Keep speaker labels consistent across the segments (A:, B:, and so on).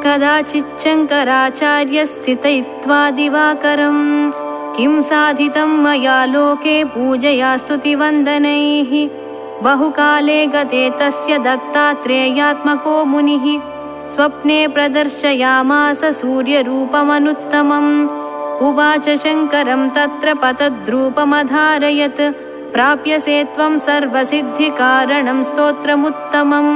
A: कदाचिच्चङ्कराचार्य स्थितयित्वा दिवाकरं किं साधितं मया लोके पूजया स्तुतिवन्दनैः। बहुकाले गते तस्य दत्तात्रेयात्मको मुनिः स्वप्ने प्रदर्शयामास सूर्यरूपमनुत्तमम्। उवाच शङ्करं तत्र पतद्रूपमधारयत् प्राप्यसे त्वं सर्वसिद्धिकारणं स्तोत्रमुत्तमम्।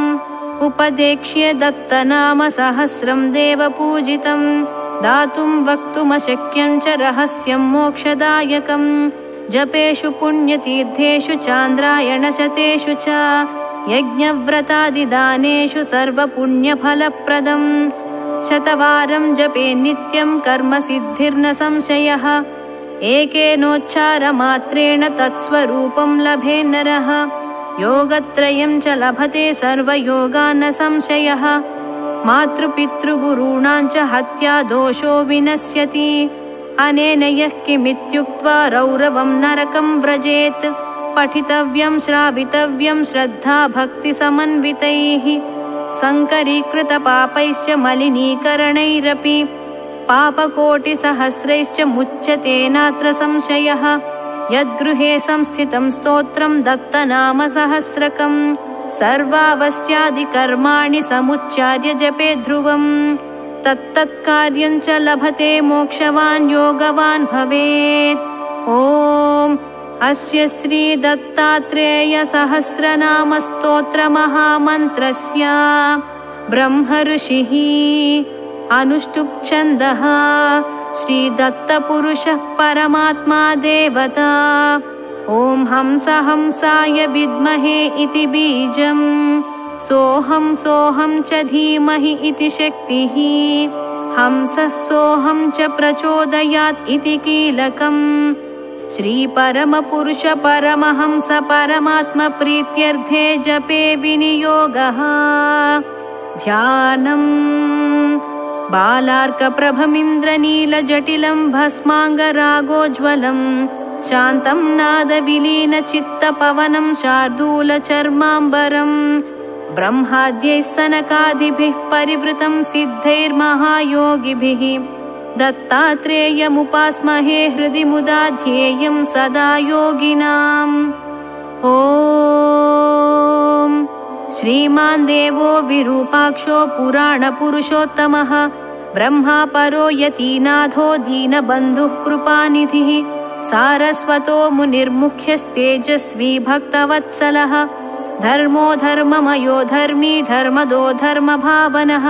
A: उपदेक्ष्ये दत्तनाम सहस्रं देवपूजितं दातुं वक्तुमशक्यं च रहस्यं मोक्षदायकम्। जपेषु पुण्यतीर्थेषु चान्द्रायणशतेषु च यज्ञव्रतादिदानेषु सर्वपुण्यफलप्रदम्। शतवारं जपे नित्यं कर्मसिद्धिर्न संशयः। एकेनोच्चारमात्रेण तत्स्वरूपं लभे नरः। योगत्रयं च लभते सर्वयोगान् न संशयः। मातृपितृगुरूणां च हत्या दोषो विनश्यति। अनेन यः किमित्युक्त्वा रौरवं नरकं व्रजेत्। पठितव्यं श्रावितव्यं श्रद्धा भक्तिसमन्वितैः। सङ्करीकृतपापैश्च मलिनीकरणैरपि पापकोटिसहस्रैश्च मुच्यते नात्र संशयः। यद्गृहे संस्थितं स्तोत्रं दत्तनामसहस्रकं सर्वावस्यादिकर्माणि समुच्चार्य जपे ध्रुवम्। तत्तत्कार्यं च लभते मोक्षवान् योगवान् भवेत्। ॐ अस्य श्री दत्तात्रेय सहस्रनामस्तोत्रमहामन्त्रस्य ब्रह्मऋषिः अनुष्टुप् छन्दः श्रीदत्तपुरुषः परमात्मा देवता। ॐ हंस हंसाय विद्महे इति बीजं सोऽहं सोऽहं च धीमहि इति शक्तिः। हंसः सोऽहं च प्रचोदयात् इति कीलकम्। श्रीपरमपुरुष परमहंस परमात्मप्रीत्यर्थे जपे विनियोगः। ध्यानम् बालार्कप्रभमिन्द्रनीलजटिलं भस्माङ्गरागोज्ज्वलं शान्तं नादविलीनचित्तपवनं शार्दूलचर्माम्बरम्। ब्रह्माद्यैः सनकादिभिः परिवृतं सिद्धैर्महायोगिभिः दत्तात्रेयमुपास्महे हृदि मुदा ध्येयं सदा योगिनाम्। ॐ श्रीमान् देवो विरूपाक्षो पुराणपुरुषोत्तमः ब्रह्मा परो यतीनाथो दीनबन्धुः कृपानिधिः सारस्वतो मुनिर्मुख्यस्तेजस्वी भक्तवत्सलः धर्मो धर्ममयो धर्मी धर्मदो धर्मभावनः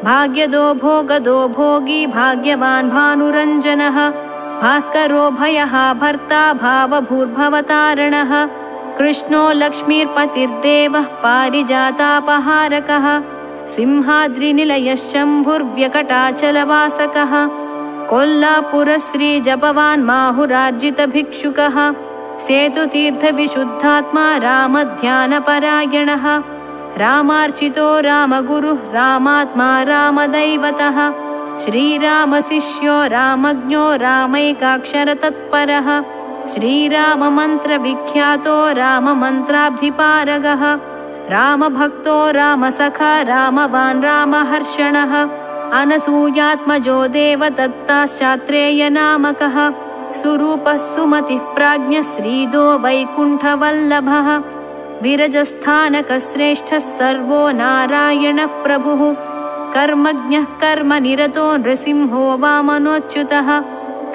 A: भाग्यदो भोगदो भोगी भाग्यवान् भानुरञ्जनः भास्करो भयः भर्ता भावभूर्भवतारणः कृष्णो लक्ष्मीर्पतिर्देवः पारिजातापहारकः सिंहाद्रिनिलयः शम्भुर्व्यकटाचलवासकः कोल्लापुरश्रीजपवान् माहुरार्जितभिक्षुकः सेतुतीर्थविशुद्धात्मा रामध्यानपरायणः रामार्चितो रामगुरुः रामात्मा रामदैवतः श्रीरामशिष्यो रामज्ञो रामैकाक्षरतत्परः श्रीराममन्त्रविख्यातो राममन्त्राब्धिपारगः रामभक्तो रामसखा रामवान् रामहर्षणः अनसूयात्मजो देवदत्ताश्चात्रेयनामकः सुरूपः सुमतिः प्राज्ञः श्रीदो वैकुण्ठवल्लभः विरजस्थानकश्रेष्ठः सर्वो नारायणप्रभुः कर्मज्ञः कर्मनिरतो नृसिंहो वामनोच्युतः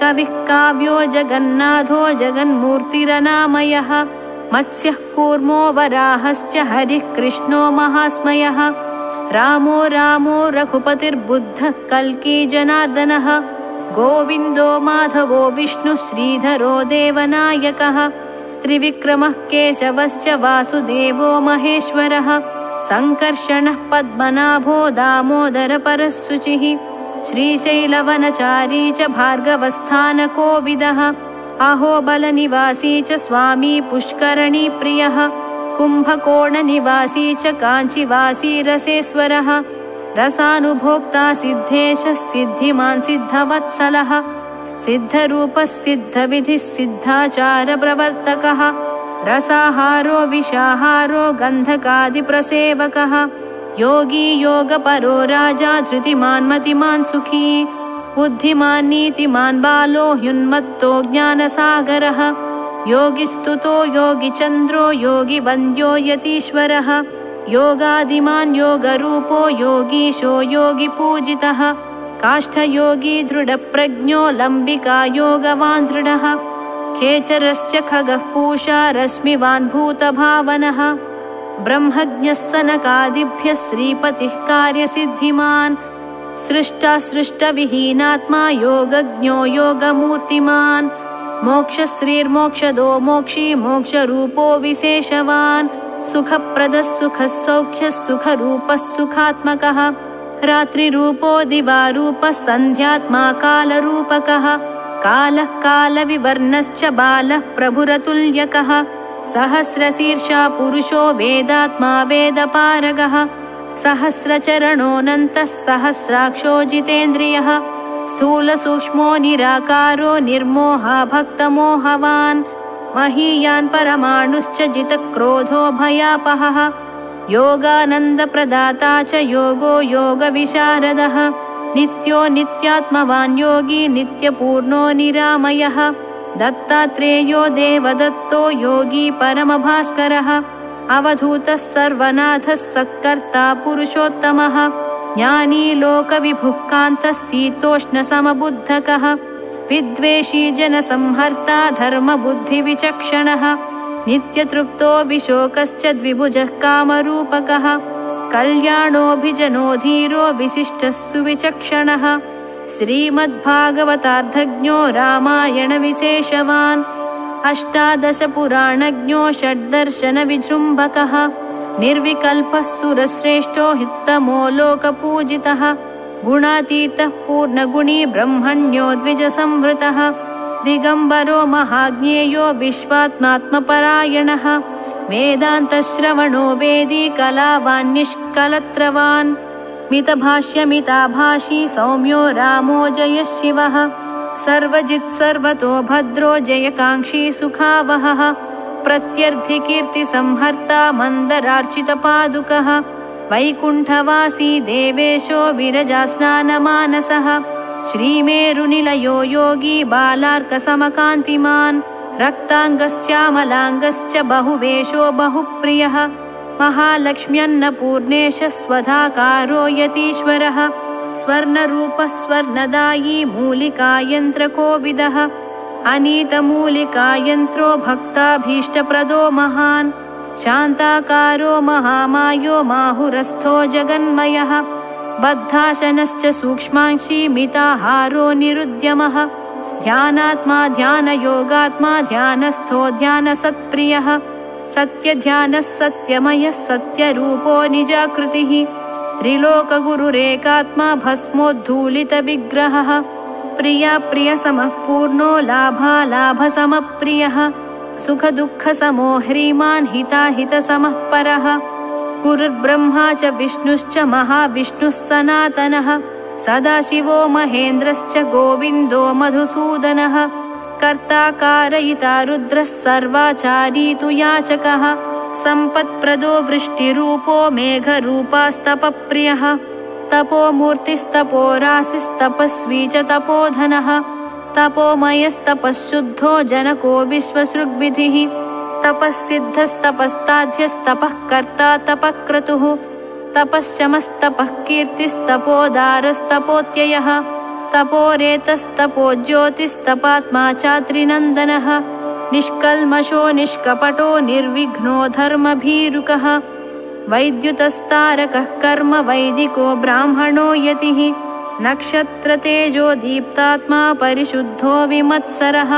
A: कविः काव्यो जगन्नाथो जगन्मूर्तिरनामयः मत्स्यः कूर्मो वराहश्च हरिः कृष्णो महास्मयः रामो रामो रघुपतिर्बुद्धः कल्की जनार्दनः गोविन्दो माधवो विष्णुः श्रीधरो देवनायकः त्रिविक्रमः केशवश्च वासुदेवो महेश्वरः सङ्कर्षणः पद्मनाभो दामोदरपरः शुचिः श्रीशैलवनचारी च भार्गवस्थानकोविदः अहोबलनिवासी च स्वामी पुष्करणीप्रियः कुम्भकोणनिवासी च काञ्चीवासी रसेश्वरः रसानुभोक्ता सिद्धेशः सिद्धिमान् सिद्धवत्सलः सिद्धरूपः सिद्धविधिः सिद्धाचारप्रवर्तकः रसाहारो विषाहारो गन्धकादिप्रसेवकः योगी योगपरो राजा धृतिमान् मतिमान् सुखी बुद्धिमान् नीतिमान् बालो ह्युन्मत्तो ज्ञानसागरः योगिस्तुतो योगिचन्द्रो योगिवन्द्यो यतीश्वरः योगादिमान् योगरूपो योगीशो योगिपूजितः काष्ठयोगी दृढप्रज्ञो लम्बिका योगवान् दृढः खेचरश्च खगः पूषा रश्मिवान् भूतभावनः ब्रह्मज्ञः सनकादिभ्यः श्रीपतिः कार्यसिद्धिमान् सृष्टासृष्टविहीनात्मा योगज्ञो योगमूर्तिमान् मोक्षश्रीर्मोक्षदो मोक्षी मोक्षरूपो विशेषवान् सुखप्रदः सुखः सौख्यः सुखरूपः सुखात्मकः रात्रिरूपो दिवारूपः सन्ध्यात्मा कालरूपकः कालः कालविवर्णश्च बालः प्रभुरतुल्यकः सहस्रशीर्षा पुरुषो वेदात्मा वेदपारगः सहस्रचरणोऽनन्तः सहस्राक्षो जितेन्द्रियः स्थूलसूक्ष्मो निराकारो निर्मोहा भक्तमोहवान् महीयान् परमाणुश्च जितक्रोधो भयापहः योगानन्दप्रदाता च योगो योगविशारदः नित्यो नित्यात्मवान् योगी नित्यपूर्णो निरामयः दत्तात्रेयो देवदत्तो योगी परमभास्करः अवधूतः सर्वनाथः सत्कर्ता पुरुषोत्तमः ज्ञानी लोकविभुः कान्तः शीतोष्णसमबुद्धकः विद्वेषी जनसंहर्ता धर्मबुद्धिविचक्षणः नित्यतृप्तो विशोकश्च द्विभुजः कामरूपकः कल्याणोऽभिजनो धीरो विशिष्टः सुविचक्षणः श्रीमद्भागवतार्थज्ञो रामायणविशेषवान् अष्टादशपुराणज्ञो षड्दर्शनविजृम्भकः निर्विकल्पः सुरश्रेष्ठो हितमो लोकपूजितः गुणातीतः पूर्णगुणी ब्रह्मण्यो द्विजसंवृतः दिगम्बरो महाज्ञेयो विश्वात्मात्मपरायणः वेदान्तश्रवणो वेदी कलावान् निष्कलत्रवान् मितभाष्यमिताभाषी सौम्यो रामो जयः शिवः सर्वजित् सर्वतो भद्रो जयकाङ्क्षी सुखावहः प्रत्यर्थिकीर्तिसंहर्ता मन्दरार्चितपादुकः वैकुण्ठवासी देवेशो विरजास्नानमानसः श्रीमेरुनिलयो योगी बालार्कसमकान्तिमान् रक्ताङ्गश्चामलाङ्गश्च बहुवेषो बहुप्रियः महालक्ष्म्यन्नपूर्णेशः स्वधाकारो यतीश्वरः स्वर्णरूपः स्वर्णदायी मूलिकायन्त्रकोविदः अनीतमूलिकायन्त्रो भक्ताभीष्टप्रदो महान् शान्ताकारो महामायो माहुरस्थो जगन्मयः बद्धासनश्च सूक्ष्मांशी मिताहारो निरुद्यमः ध्यानात्मा ध्यानयोगात्मा ध्यानस्थो ध्यानसत्प्रियः सत्यध्यानः सत्यमयः सत्यरूपो निजाकृतिः त्रिलोकगुरुरेकात्मा भस्मोद्धूलितविग्रहः प्रियाप्रियसमः पूर्णो लाभालाभसमप्रियः सुखदुःखसमो ह्रीमान् हिताहितसमः परः गुरुर्ब्रह्मा च विष्णुश्च महाविष्णुः सनातनः सदाशिवो महेन्द्रश्च गोविन्दो मधुसूदनः कर्ता कारयिता रुद्रः सर्वाचारी तु याचकः सम्पत्प्रदो वृष्टिरूपो मेघरूपास्तपप्रियः तपोमूर्तिस्तपो राशिस्तपस्वी च तपोधनः तपोमयस्तपःशुद्धो जनको विश्वसृग्विधिः तपःसिद्धस्तपस्ताध्यस्तपः कर्ता तपक्रतुः तपश्चमस्तपः कीर्तिस्तपोदारस्तपोत्ययः तपोरेतस्तपो ज्योतिस्तपात्मा चात्रिनन्दनः निष्कल्मषो निष्कपटो निर्विघ्नो धर्मभीरुकः वैद्युतस्तारकः कर्म वैदिको ब्राह्मणो यतिः नक्षत्रतेजो दीप्तात्मा परिशुद्धो विमत्सरः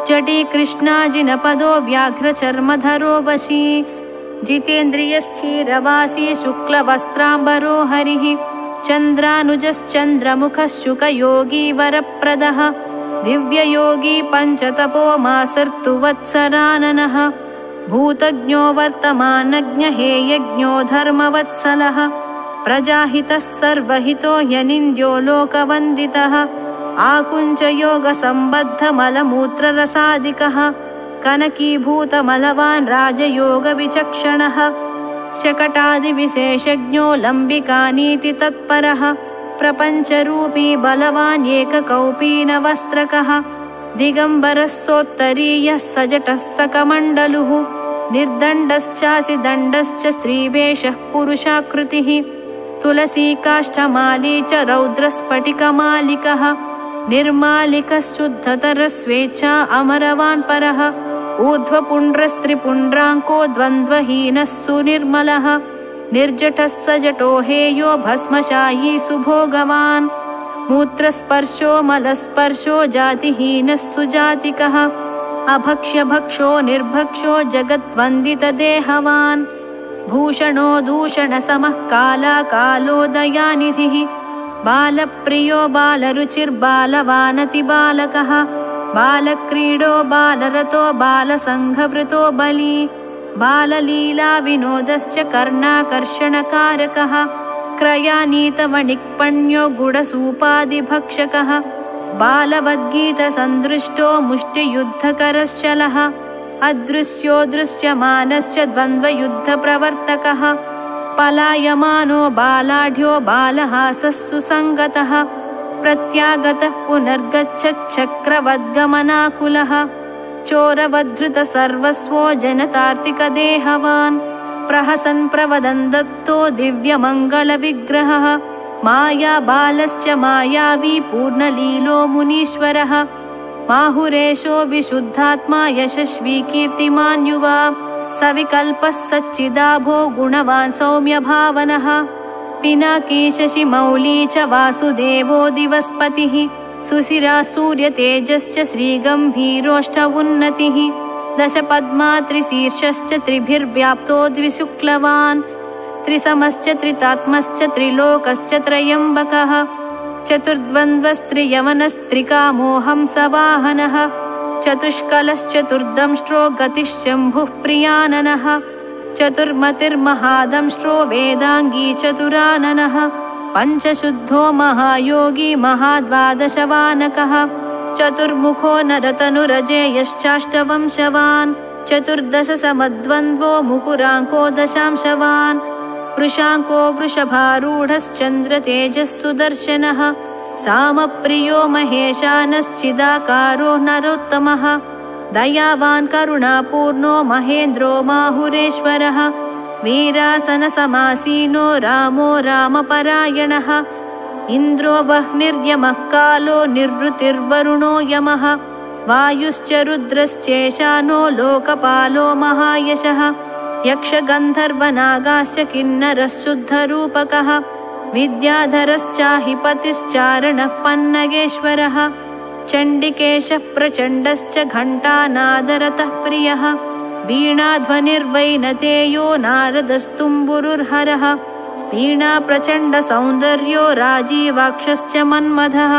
A: जटी कृष्णाजिनपदो व्याघ्रचर्मधरो वशी जितेन्द्रियश्चीरवासी शुक्लवस्त्राम्बरो हरिः चन्द्रानुजश्चन्द्रमुखः शुकयोगी वरप्रदः दिव्ययोगी पञ्चतपो मासर्तुवत्सराननः भूतज्ञो वर्तमानज्ञहेयज्ञो धर्मवत्सलः प्रजाहितः सर्वहितो ह्यनिन्द्यो लोकवन्दितः आकुञ्चयोगसम्बद्धमलमूत्ररसादिकः कनकीभूतमलवान् राजयोगविचक्षणः शकटादिविशेषज्ञो लम्बिकानीति तत्परः प्रपञ्चरूपी बलवान् एककौपीनवस्त्रकः दिगम्बरस्सोत्तरीयः सजटः सकमण्डलुः निर्दण्डश्चासि दण्डश्च स्त्रीवेषः पुरुषाकृतिः तुलसीकाष्ठमाली च रौद्रस्फटिकमालिकः निर्मालिकशुद्धतरस्वेच्छा अमरवान् परः ऊर्ध्वपुण्ड्रस्त्रिपुण्ड्राङ्को द्वन्द्वहीनः सुनिर्मलः निर्जटः सजटो हेयो भस्मशायी सुभोगवान् मूत्रस्पर्शो मलस्पर्शो जातिहीनः सुजातिकः अभक्ष्यभक्षो निर्भक्षो जगद्वन्दितदेहवान् भूषणो दूषणसमः कालाकालोदयानिधिः बालप्रियो बालरुचिर्बालवानतिबालकः बालक्रीडो बालरतो बालसङ्घवृतो बली बाललीलाविनोदश्च कर्णाकर्षणकारकः क्रयानीतवणिक्पण्यो गुडसूपादिभक्षकः बालवद्गीतसन्दृष्टो मुष्टियुद्धकरश्चलः अदृश्यो दृश्यमानश्च द्वन्द्वयुद्धप्रवर्तकः पलायमानो बालाढ्यो बालहासः सुसङ्गतः प्रत्यागतः पुनर्गच्छच्छक्रवद्गमनाकुलः चोरवद्धृतसर्वस्वो जनतार्तिकदेहवान् प्रहसन् प्रवदन् दत्तो दिव्यमङ्गलविग्रहः मायाबालश्च मायावी पूर्णलीलो मुनीश्वरः माहुरेशो विशुद्धात्मा यशस्वी कीर्तिमान् युवा सविकल्पः सच्चिदाभो गुणवान् सौम्यभावनः पिनाकी शशिमौली च वासुदेवो दिवस्पतिः सुशिरा सूर्यतेजश्च श्रीगम्भीरोष्ठवुन्नतिः दशपद्मा त्रिशीर्षश्च त्रिभिर्व्याप्तो द्विशुक्लवान् त्रिसमश्च त्रितात्मश्च त्रिलोकश्च त्रयम्बकः चतुर्द्वन्द्वस्त्रियवनस्त्रिकामो हंसवाहनः चतुष्कलश्चतुर्दंष्ट्रो गतिश्शम्भुः प्रियाननः चतुर्मतिर्महादंष्ट्रो वेदाङ्गी चतुराननः पञ्चशुद्धो महायोगी महाद्वादशवानकः चतुर्मुखो नरतनुरजेयश्चाष्टवंशवान् चतुर्दशसमद्वन्द्वो मुकुराङ्को दशांशवान् वृषाङ्को वृषभारूढश्चन्द्रतेजः सुदर्शनः सामप्रियो महेशानश्चिदाकारो नरोत्तमः दयावान् करुणापूर्णो महेन्द्रो माहुरेश्वरः वीरासनसमासीनो रामो रामपरायणः इन्द्रो वह्निर्यमः कालो निर्वृतिर्वरुणो यमः वायुश्च रुद्रश्चेशानो लोकपालो महायशः यक्षगन्धर्वनागाश्च किन्नरः शुद्धरूपकः विद्याधरश्चाहिपतिश्चारणः पन्नगेश्वरः चण्डिकेशः प्रचण्डश्च घण्टानादरतः प्रियः वीणाध्वनिर्वैनतेयो नारदस्तुम्बुरुर्हरः वीणाप्रचण्डसौन्दर्यो राजीवाक्षश्च मन्मथः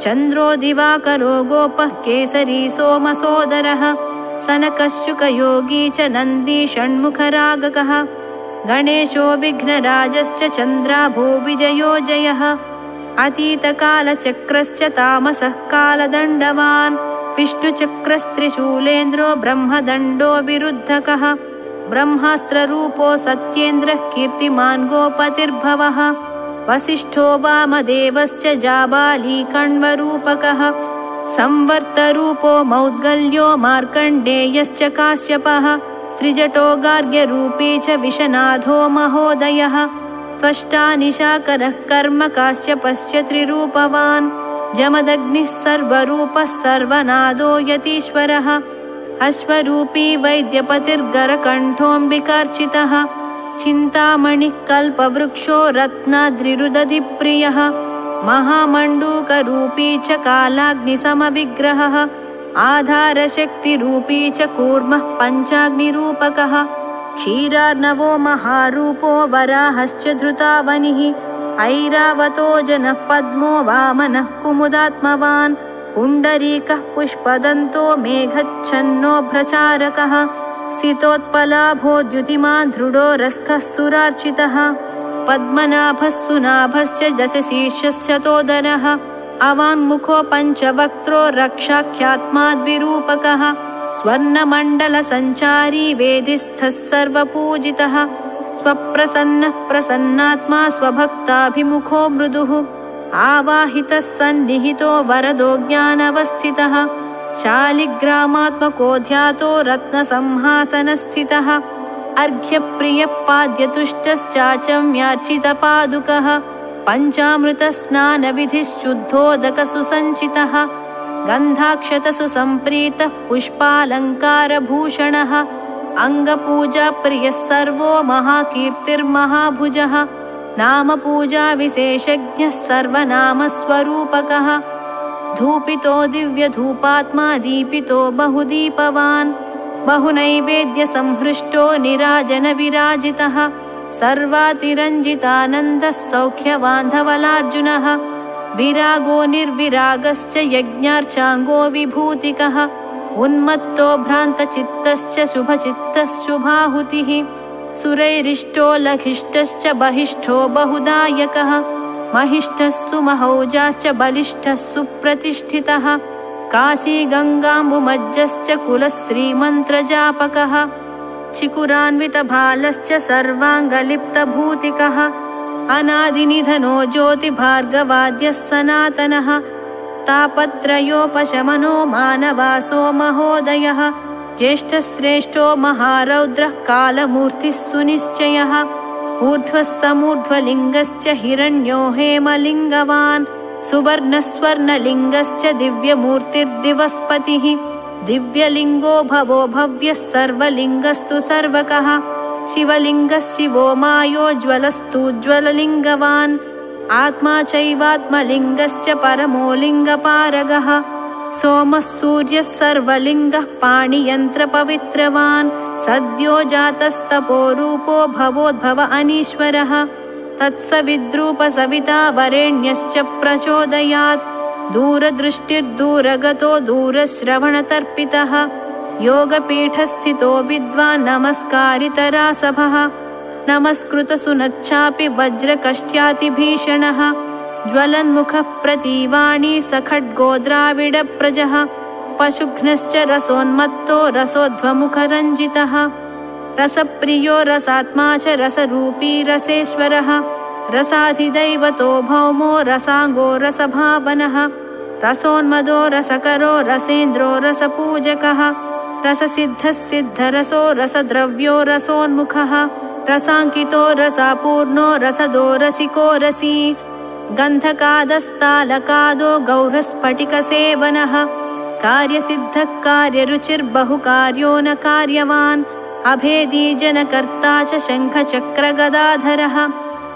A: चन्द्रो दिवाकरो गोपः केसरी सोमसोदरः सनकशुकयोगी च नन्दी षण्मुखरागकः गणेशो विघ्नराजश्च चन्द्राभो विजयो जयः अतीतकालचक्रश्च तामसः कालदण्डवान् विष्णुचक्रस्त्रिशूलेन्द्रो ब्रह्मदण्डो विरुद्धकः ब्रह्मास्त्ररूपो सत्येन्द्रः कीर्तिमान् गोपतिर्भवः वसिष्ठो वामदेवश्च जाबाली कण्वरूपकः संवर्तरूपो मौद्गल्यो मार्कण्डेयश्च काश्यपः त्रिजटो गार्ग्यरूपी च विशनाथो महोदयः त्वष्टा निशाकरः कर्म काश्यपश्च त्रिरूपवान् जमदग्निः सर्वरूपः सर्वनादो यतीश्वरः अश्वरूपी वैद्यपतिर्गरकण्ठोऽम्बिकार्चितः चिन्तामणिः कल्पवृक्षो रत्नाद्रिरुदधिप्रियः महामण्डूकरूपी च कालाग्निसमविग्रहः आधारशक्तिरूपी च कूर्मः पञ्चाग्निरूपकः क्षीरार्णवो महारूपो वराहश्च धृतावनिः ऐरावतो जनः पद्मो वामनः कुमुदात्मवान् पुण्डरीकः पुष्पदन्तो मेघच्छन्नो भ्रचारकः सितोत्पलाभो द्युतिमान् दृढो रस्खः सुरार्चितः पद्मनाभः सुनाभश्च दशशीर्षश्चतोदरः अवाङ्मुखो पञ्चवक्त्रो रक्षाख्यात्माद्विरूपकः स्वर्णमण्डलसञ्चारी वेदिस्थः सर्वपूजितः स्वप्रसन्नः प्रसन्नात्मा स्वभक्ताभिमुखो मृदुः आवाहितः सन्निहितो वरदो ज्ञानवस्थितः शालिग्रामात्मको ध्यातो रत्नसंहासनस्थितः अर्घ्यप्रियः पाद्यतुष्टश्चाचम्यार्चितपादुकः पञ्चामृतस्नानविधिश्शुद्धोदकसुसञ्चितः गन्धाक्षतसु सम्प्रीतः पुष्पालङ्कारभूषणः अङ्गपूजाप्रियः सर्वो महाकीर्तिर्महाभुजः नामपूजाविशेषज्ञः सर्वनामस्वरूपकः धूपितो दिव्यधूपात्मा दीपितो बहुदीपवान् बहुनैवेद्यसंहृष्टो निराजनविराजितः सर्वातिरञ्जितानन्दः सौख्यवान्धवलार्जुनः विरागो निर्विरागश्च यज्ञार्चाङ्गो विभूतिकः उन्मत्तो भ्रान्तचित्तश्च शुभचित्तः शुभाहुतिः सुरैरिष्टो लघिष्ठश्च बहिष्ठो बहुदायकः महिष्ठः सुमहौजाश्च बलिष्ठः सुप्रतिष्ठितः काशीगङ्गाम्बुमज्जश्च कुलश्रीमन्त्रजापकः चिकुरान्वितभालश्च सर्वाङ्गलिप्तभूतिकः अनादिनिधनो ज्योतिभार्गवाद्यः सनातनः तापत्रयोपशमनो मानवासो महोदयः ज्येष्ठश्रेष्ठो महारौद्रः कालमूर्तिः सुनिश्चयः ऊर्ध्वः समूर्ध्वलिङ्गश्च हिरण्यो हेमलिङ्गवान् सुवर्णस्वर्णलिङ्गश्च दिव्यमूर्तिर्दिवस्पतिः दिव्यलिङ्गो भवो भव्यः सर्वलिङ्गस्तु सर्वकः शिवलिङ्गः शिवो मायोज्ज्वलस्तुज्ज्वललिङ्गवान् आत्मा चैवात्मलिङ्गश्च परमो लिङ्गपारगः सोमः सूर्यः सर्वलिङ्गः पाणियन्त्रपवित्रवान् सद्यो जातस्तपोरूपो भवोद्भव अनीश्वरः तत्सविद्रूपसविता वरेण्यश्च प्रचोदयात् दूरदृष्टिर्दूरगतो दूरश्रवणतर्पितः योगपीठस्थितो विद्वान् नमस्कारितरासभः नमस्कृतसुनच्चापि वज्रकष्ट्यातिभीषणः ज्वलन्मुखः प्रतीवाणी सखड्गो द्राविडप्रजः पशुघ्नश्च रसोन्मत्तो रसोध्वमुखरञ्जितः रसप्रियो रसात्मा च रसरूपी रसेश्वरः रसाधिदैवतो भौमो रसाङ्गो रसभावनः रसोन्मदो रसकरो रसेन्द्रो रसपूजकः रससिद्धः सिद्धरसो रसद्रव्यो रसोन्मुखः रसाङ्कितो रसापूर्णो रसदो रसिको रसी गन्धकादस्तालकादो गौरस्फटिकसेवनः कार्यसिद्धः कार्यरुचिर्बहुकार्यो न कार्यवान् अभेदी जनकर्ता च शङ्खचक्रगदाधरः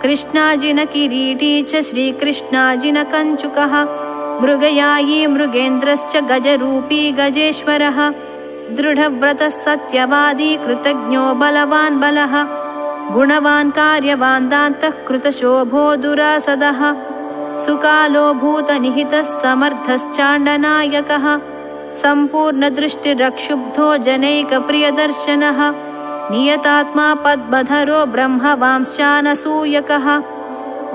A: कृष्णाजिनकिरीटी च श्रीकृष्णाजिनकञ्चुकः मृगयायी मृगेन्द्रश्च गजरूपी गजेश्वरः दृढव्रतः सत्यवादी कृतज्ञो बलवान् बलः गुणवान् कार्यवान् दान्तः कृतशोभो दुरासदः सुकालो भूतनिहितः समर्थश्चाण्डनायकः सम्पूर्णदृष्टिरक्षुब्धो जनैकप्रियदर्शनः नियतात्मा पद्मधरो ब्रह्मवांश्चानसूयकः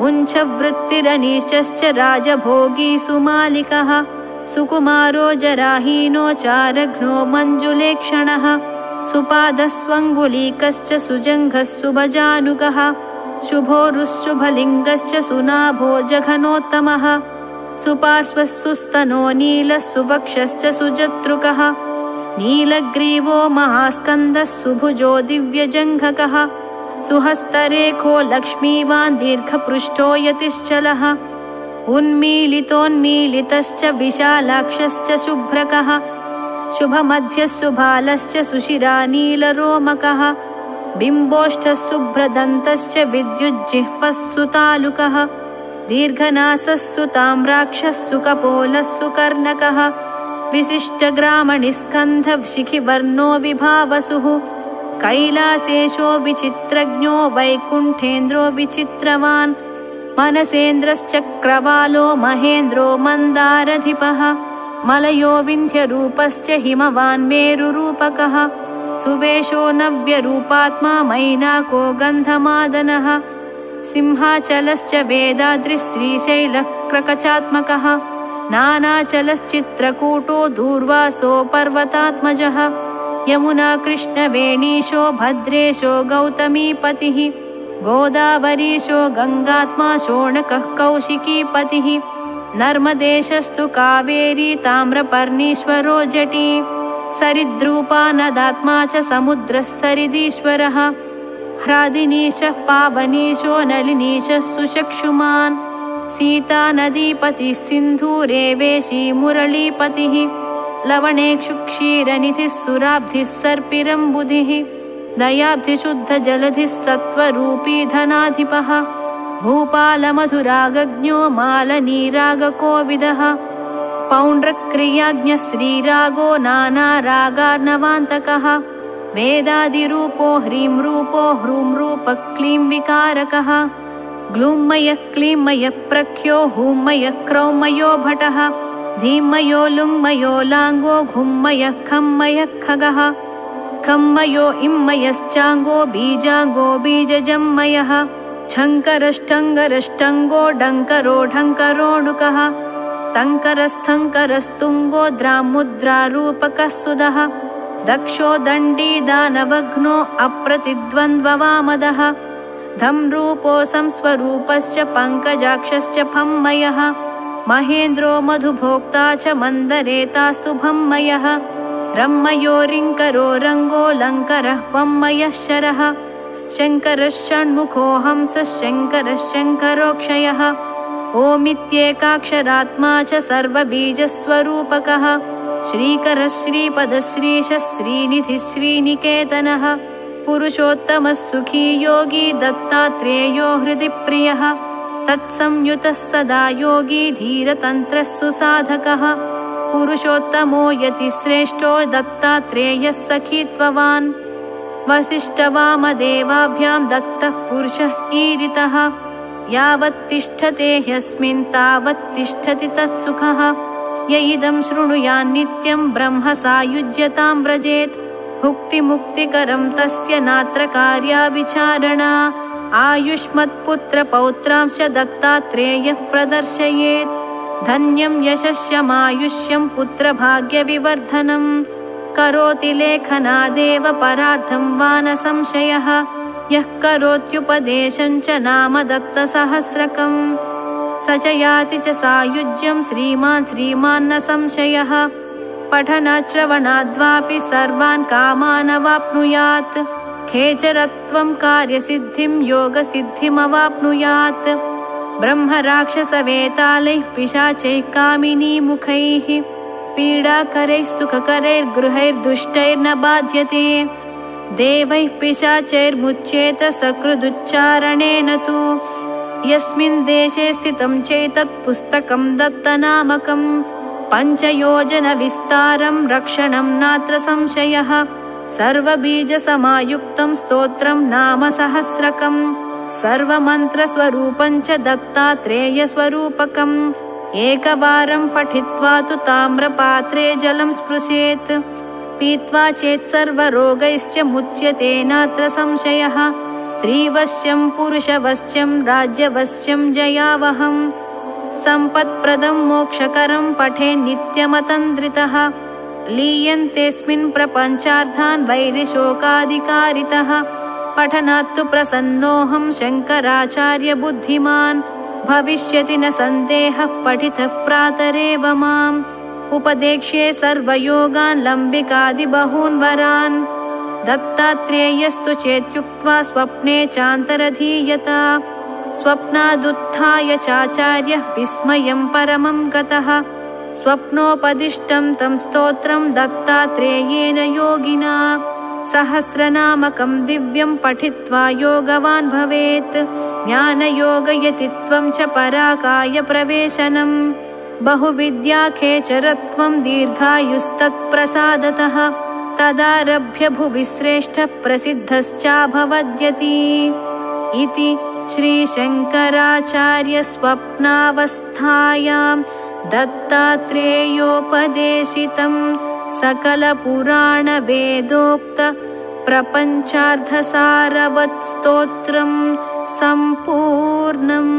A: उञ्छवृत्तिरनीशश्च राजभोगी सुमालिकः सुकुमारो जराहीनो चारघ्नो मञ्जुलेक्षणः सुपादस्वङ्गुलीकश्च सुजङ्घः सुभजानुगः शुभोरुशुभलिङ्गश्च सुनाभो जघनोत्तमः सुपार्श्वः सुस्तनो नीलः सुवक्षश्च सुजतृकः नीलग्रीवो महास्कन्दः सुभुजो दिव्यजङ्घकः सुहस्तरेखो लक्ष्मीवान् दीर्घपृष्ठो यतिश्चलः उन्मीलितोन्मीलितश्च विशालाक्षश्च शुभ्रकः शुभमध्यः सुभालश्च सुशिरानीलरोमकः बिम्बोष्ठः शुभ्रदन्तश्च विद्युज्जिह्वः सुतालुकः दीर्घनासः सुताम्राक्षः सुकपोलः सुकर्णकः विशिष्टग्रामणिस्कन्धः शिखिवर्णो विभावसुः कैलासेशो विचित्रज्ञो वैकुण्ठेन्द्रो विचित्रवान् मनसेन्द्रश्चक्रवालो महेन्द्रो मन्दारधिपः मलयो विन्ध्यरूपश्च हिमवान् मेरुरूपकः सुवेशो नव्यरूपात्मा मैनाको गन्धमादनः सिंहाचलश्च वेदाद्रिः श्रीशैलः क्रकचात्मकः नानाचलश्चित्रकूटो दूर्वासो पर्वतात्मजः यमुना कृष्णवेणीशो भद्रेशो गौतमीपतिः गोदावरीशो गङ्गात्मा शोणकः कौशिकीपतिः नर्मदेशस्तु कावेरी ताम्रपर्णीश्वरो जटी सरिद्रूपा नदात्मा च समुद्रः सरिदीश्वरः ह्रादिनीशः पावनीशो नलिनीशः सुचक्षुमान् सीता नदीपतिः सिन्धुरेवेशी मुरलीपतिः लवणेक्षु क्षीरनिधिः सुराब्धिः सर्पिरम्बुधिः दयाब्धिशुद्धजलधिः सत्त्वरूपी धनाधिपः भूपालमधुरागज्ञो मालनीरागकोविदः पौण्ड्रक्रियाज्ञः श्रीरागो नानारागार्णवान्तकः वेदादिरूपो ह्रीं रूपो ह्रूं रूपः क्लीं विकारकः ग्लूमयः क्लीमयः प्रख्यो हूमयः क्रौमयो भटः धीमयो लुङ्मयो लाङ्गो घुम्मयः खम्मयः खगः खम्मयो इम्मयश्चाङ्गो बीजाङ्गो बीजजम्मयः छङ्करष्टङ्गरष्टङ्गो डङ्करो ढङ्करोणुकः तङ्करस्थङ्करस्तुङ्गो द्रामुद्रारूपकः सुदः दक्षो दण्डी दानवघ्नो अप्रतिद्वन्द्ववामदः धम्रूपो संस्वरूपश्च पङ्कजाक्षश्च फम्मयः महेन्द्रो मधुभोक्ता च मन्दरेतास्तु भम्मयः रम्मयो रिङ्करो रङ्गो लङ्करः वम्मयः शरः शङ्करः षण्मुखो हंसः शङ्करः शङ्करोक्षयः ओमित्येकाक्षरात्मा च सर्वबीजस्वरूपकः श्रीकरः श्रीपदः श्रीशः श्रीनिधिः श्रीनिकेतनः पुरुषोत्तमः सुखी योगी दत्तात्रेयो हृदि प्रियः तत्संयुतः सदा योगी धीरतन्त्रः सुसाधकः पुरुषोत्तमो यतिश्रेष्ठो दत्तात्रेयः सखीत्ववान् वसिष्ठवामदेवाभ्यां दत्तः पुरुषः ईरितः यावत् तिष्ठते ह्यस्मिन् तावत् तिष्ठति तत्सुखः य इदं शृणुयान् नित्यं ब्रह्म सायुज्यतां व्रजेत् भुक्तिमुक्तिकरं तस्य नात्र कार्या विचारणा आयुष्मत्पुत्रपौत्रांश्च दत्तात्रेयः प्रदर्शयेत् धन्यं यशस्यमायुष्यं पुत्रभाग्यविवर्धनम् करोति लेखनादेव परार्थं वा न संशयः यः करोत्युपदेशं च नाम दत्तसहस्रकम् स च याति च सायुज्यं श्रीमान् न संशयः पठनाश्रवणाद्वापि सर्वान् कामानवाप्नुयात् खेचरत्वं कार्यसिद्धिं योगसिद्धिमवाप्नुयात् ब्रह्मराक्षसवेतालैः पिशाचैः कामिनीमुखैः पीडाकरैः सुखकरैर्गृहैर्दुष्टैर्न बाध्यते देवैः पिशाचैर्मुच्येत सकृदुच्चारणेन तु यस्मिन् देशे स्थितं चैतत् पुस्तकं दत्तनामकं पञ्चयोजनविस्तारं रक्षणं नात्र संशयः सर्वबीजसमायुक्तं स्तोत्रं नाम सहस्रकम् सर्वमन्त्रस्वरूपं च दत्तात्रेयस्वरूपकम् एकवारं पठित्वा तु ताम्रपात्रे जलं स्पृशेत् पीत्वा चेत् सर्वरोगैश्च मुच्यते नात्र संशयः स्त्रीवश्यं पुरुषवश्यं राज्यवश्यं जयावहम् सम्पत्प्रदं मोक्षकरं पठे नित्यमतन्द्रितः लीयन्तेऽस्मिन् प्रपञ्चार्थान् वैरिशोकाधिकारितः पठनात्तु प्रसन्नोऽहं शङ्कराचार्य बुद्धिमान् भविष्यति न सन्देहः पठितः प्रातरेव माम् उपदेक्ष्ये सर्वयोगान् लम्बिकादिबहून् वरान् दत्तात्रेयस्तु चेत्युक्त्वा स्वप्ने चान्तरधीयता स्वप्नादुत्थाय चाचार्यः विस्मयं परमं गतः स्वप्नोपदिष्टं तं स्तोत्रं दत्तात्रेयेन योगिना सहस्रनामकं दिव्यं पठित्वा योगवान् भवेत् ज्ञानयोगयतित्वं च पराकाय प्रवेशनं बहुविद्याखेचरत्वं दीर्घायुस्तत्प्रसादतः तदारभ्य भुवि श्रेष्ठः प्रसिद्धश्चाभवद्यति इति श्रीशङ्कराचार्यस्वप्नावस्थायां दत्तात्रेयोपदेशितं सकलपुराणवेदोक्त प्रपञ्चार्धसारवत् स्तोत्रं सम्पूर्णम्।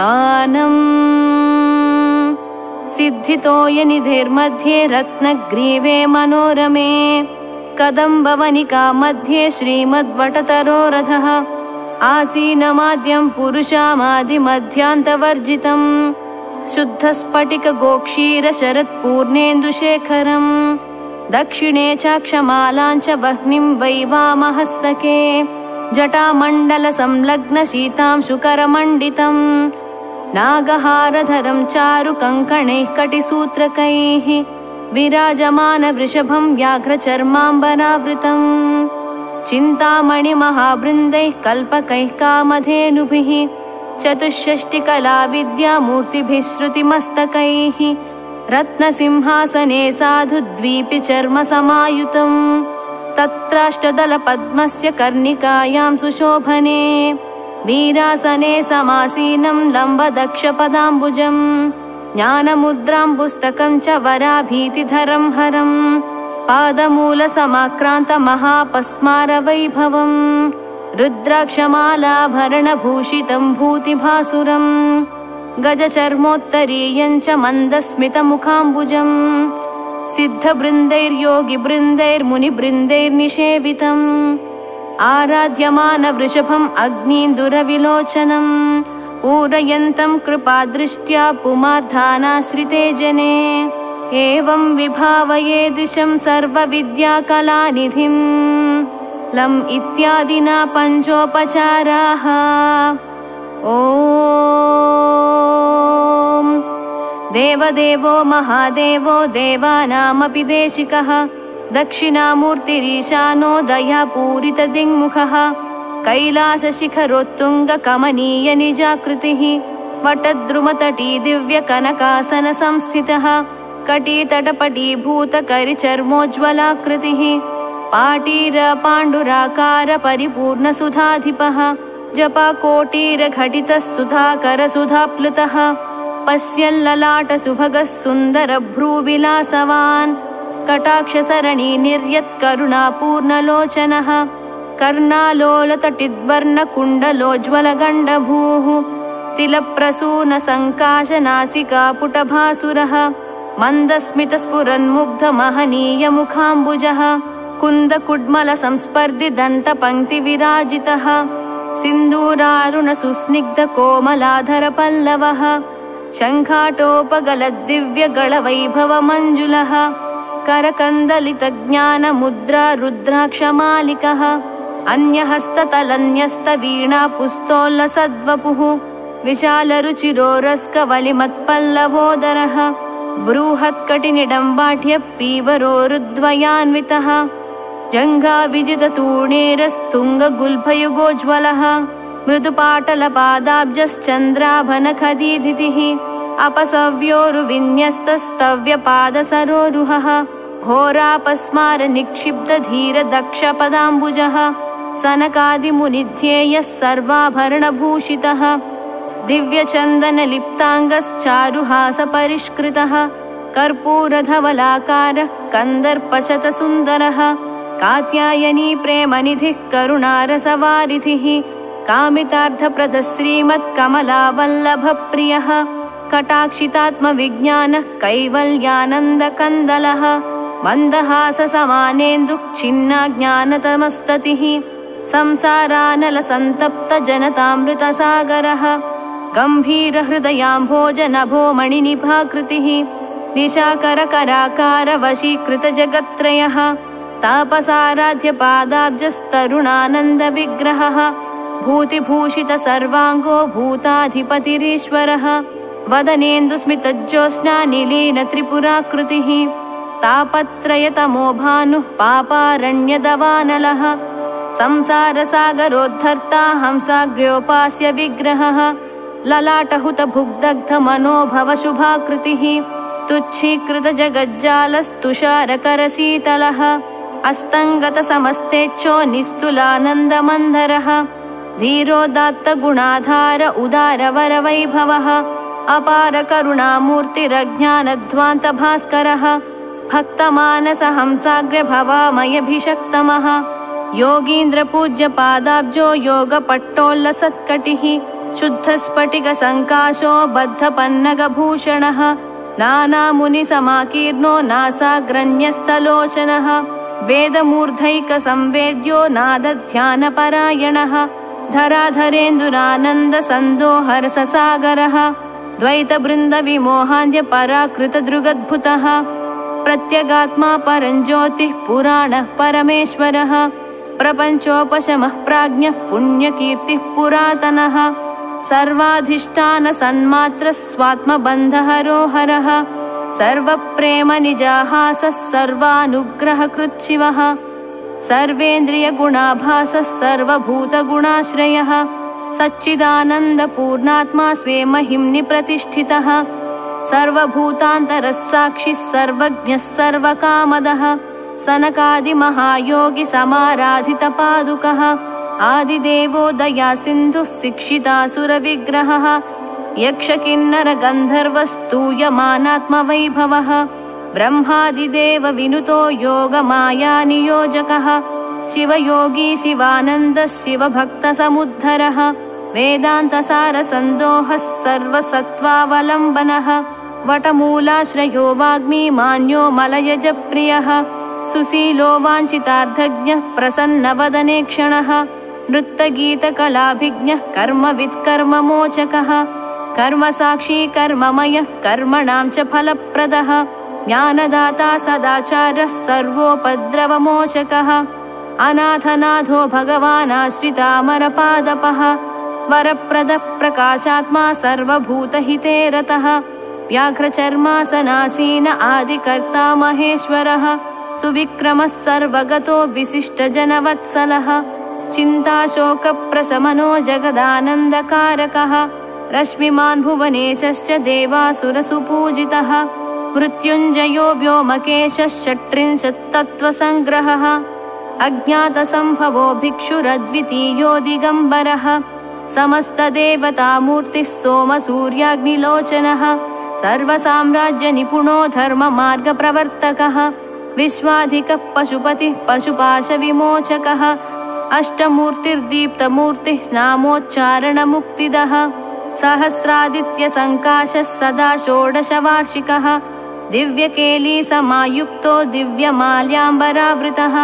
A: स्थानम् सिद्धितोयनिधिर्मध्ये रत्नग्रीवे मनोरमे कदम्बवनिका मध्ये श्रीमद्वटतरोरथः आसीनमाद्यं पुरुषामादिमध्यान्तवर्जितम् शुद्धस्फटिकगोक्षीरशरत्पूर्णेन्दुशेखरम् दक्षिणे चाक्षमालाञ्च वह्निं वैवामहस्तके जटामण्डलसंलग्नशीतांशुकरमण्डितम् नागहारधरं चारुकङ्कणैः कटिसूत्रकैः विराजमानवृषभं व्याघ्रचर्माम्बरावृतम् चिन्तामणिमहावृन्दैः कल्पकैः कामधेनुभिः चतुष्षष्टिकलाविद्यामूर्तिभिः श्रुतिमस्तकैः रत्नसिंहासने साधुद्वीपि चर्मसमायुतम् तत्राष्टदलपद्मस्य कर्णिकायां सुशोभने वीरासने समासीनं लम्बदक्षपदाम्बुजम् ज्ञानमुद्रां पुस्तकं च वराभीतिधरं हरम् पादमूलसमाक्रान्तमहापस्मारवैभवम् रुद्राक्षमालाभरणभूषितं भूतिभासुरम् गजचर्मोत्तरीयं च मन्दस्मितमुखाम्बुजम् सिद्धबृन्दैर्योगिबृन्दैर्मुनिबृन्दैर्निषेवितम् आराध्यमानवृषभम् अग्नीन्दुरविलोचनम् पूरयन्तं कृपादृष्ट्या पुमार्धानाश्रिते जने एवं विभावये दिशं सर्वविद्याकलानिधिम् लम् इत्यादिना पञ्चोपचाराः ॐ देवदेवो महादेवो देवानामपि देशिकः दक्षिणामूर्तिरीशानो दयापूरितदिङ्मुखः कैलासशिखरोत्तुङ्गकमनीयनिजाकृतिः वटद्रुमतटी दिव्यकनकासनसंस्थितः कटितटपटीभूतकरिचर्मोज्ज्वलाकृतिः पाटीरपाण्डुराकारपरिपूर्णसुधाधिपः जपकोटीरघटितः सुधाकरसुधाप्लुतः पश्यल्ललाटसुभगः सुन्दरभ्रूविलासवान् कटाक्षसरणीनिर्यत्करुणापूर्णलोचनः कर्णालोलतटिद्वर्णकुण्डलोज्ज्वलगण्डभूः तिलप्रसूनसङ्काशनासिकापुटभासुरः मन्दस्मितस्फुरन्मुग्धमहनीयमुखाम्बुजः कुन्दकुड्मलसंस्पर्धिदन्तपङ्क्तिविराजितः सिन्दूरारुणसुस्निग्धकोमलाधरपल्लवः शङ्खाटोपगलद्दिव्यगळवैभवमञ्जुलः करकन्दलितज्ञानमुद्रा रुद्राक्षमालिकः अन्यहस्ततलन्यस्तवीणापुस्तोल्लसद्वपुः विशालरुचिरोरस्कवलिमत्पल्लवोदरः बृहत्कटिनिडम्बाढ्यपीवरोरुद्वयान्वितः जङ्घाविजिततूणेरस्तुङ्गगुल्फयुगोज्ज्वलः मृदुपाटलपादाब्जश्चन्द्राभनखदीधितिः अपसव्योरुविन्यस्तस्तव्यपादसरोरुहः घोरापस्मारनिक्षिप्तधीरदक्षपदाम्बुजः सनकादिमुनिध्येयः सर्वाभरणभूषितः दिव्यचन्दनलिप्ताङ्गश्चारुहासपरिष्कृतः कर्पूरधवलाकारः कन्दर्पशतसुन्दरः कात्यायनी प्रेमनिधिः करुणारसवारिधिः कामितार्थप्रदः श्रीमत्कमलावल्लभप्रियः कटाक्षितात्मविज्ञानः कैवल्यानन्दकन्दलः मन्दहाससमानेन्दुः छिन्नाज्ञानतमस्ततिः संसारानलसन्तप्तजनतामृतसागरः गम्भीरहृदयाम्भोजनभोमणिनिभाकृतिः निशाकरकराकारवशीकृतजगत्त्रयः तापसाराध्यपादाब्जस्तरुणानन्दविग्रहः भूतिभूषितसर्वाङ्गो भूताधिपतिरीश्वरः वदनेन्दुस्मितज्योत्स्नानिलीनत्रिपुराकृतिः तापत्रयतमो भानुः पापारण्यदवानलः संसारसागरोद्धर्ता हंसाग्र्योपास्य विग्रहः ललाटहुतभुग्दग्धमनोभवशुभाकृतिः तुच्छीकृतजगज्जालस्तुषारकरशीतलः अस्तङ्गतसमस्तेच्छो निस्तुलानन्दमन्धरः धीरोदात्तगुणाधार उदारवरवैभवः अपारकरुणामूर्तिरज्ञानध्वान्तभास्करः भक्तमानसहंसाग्र्यभवामयभिषक्तमः योगीन्द्रपूज्यपादाब्जो योगपट्टोल्लसत्कटिः शुद्धस्फटिकसङ्काशो बद्धपन्नगभूषणः नानामुनिसमाकीर्णो नासाग्रण्यस्तलोचनः वेदमूर्धैकसंवेद्यो नादध्यानपरायणः धराधरेन्दुरानन्दसन्दोहरससागरः द्वैतबृन्दविमोहान्त्यपराकृतदृगद्भुतः प्रत्यगात्मा परञ्ज्योतिः पुराणः परमेश्वरः प्रपञ्चोपशमः प्राज्ञः पुण्यकीर्तिः पुरातनः सर्वाधिष्ठानसन्मात्रः स्वात्मबन्धहरोहरः सर्वप्रेमनिजाहासः सर्वानुग्रहकृच्छिवः सर्वेन्द्रियगुणाभासः सर्वभूतगुणाश्रयः सच्चिदानन्दपूर्णात्मा स्वे महिम्नि प्रतिष्ठितः सर्वभूतान्तरः साक्षिः सर्वज्ञः सर्वकामदः सनकादिमहायोगि समाराधितपादुकः आदिदेवो दयासिन्धुः शिक्षितासुरविग्रहः यक्षकिन्नरगन्धर्वस्तूयमानात्मवैभवः ब्रह्मादिदेव विनुतो योगमायानियोजकः शिवयोगी शिवानन्दः शिवभक्तसमुद्धरः वेदान्तसारसन्दोहः सर्वसत्त्वावलम्बनः वटमूलाश्रयो वाग्मी मान्यो मलयजप्रियः सुशीलो वाञ्छितार्थज्ञः प्रसन्नवदने क्षणः नृत्तगीतकलाभिज्ञः कर्मवित्कर्ममोचकः कर्मसाक्षी कर्ममयः कर्मणां च फलप्रदः ज्ञानदाता सदाचारः सर्वोपद्रवमोचकः अनाथनाथो भगवानाश्रितामरपादपः वरप्रदः प्रकाशात्मा सर्वभूतहिते रतः व्याघ्रचर्मासनासीन आदिकर्ता महेश्वरः सुविक्रमः सर्वगतो विशिष्टजनवत्सलः चिन्ताशोकप्रशमनो जगदानन्दकारकः रश्मिमान् भुवनेशश्च देवासुरसुपूजितः मृत्युञ्जयो व्योमकेशः षट्त्रिंशत्तत्त्वसङ्ग्रहः अज्ञातसम्भवो भिक्षुरद्वितीयो दिगम्बरः समस्तदेवतामूर्तिः सोमसूर्याग्निलोचनः सर्वसाम्राज्यनिपुणो धर्ममार्गप्रवर्तकः विश्वाधिकः पशुपतिः पशुपाशविमोचकः अष्टमूर्तिर्दीप्तमूर्तिः नामोच्चारणमुक्तिदः सहस्रादित्यसङ्काशः सदा षोडशवार्षिकः दिव्यकेलीसमायुक्तो दिव्यमाल्याम्बरावृतः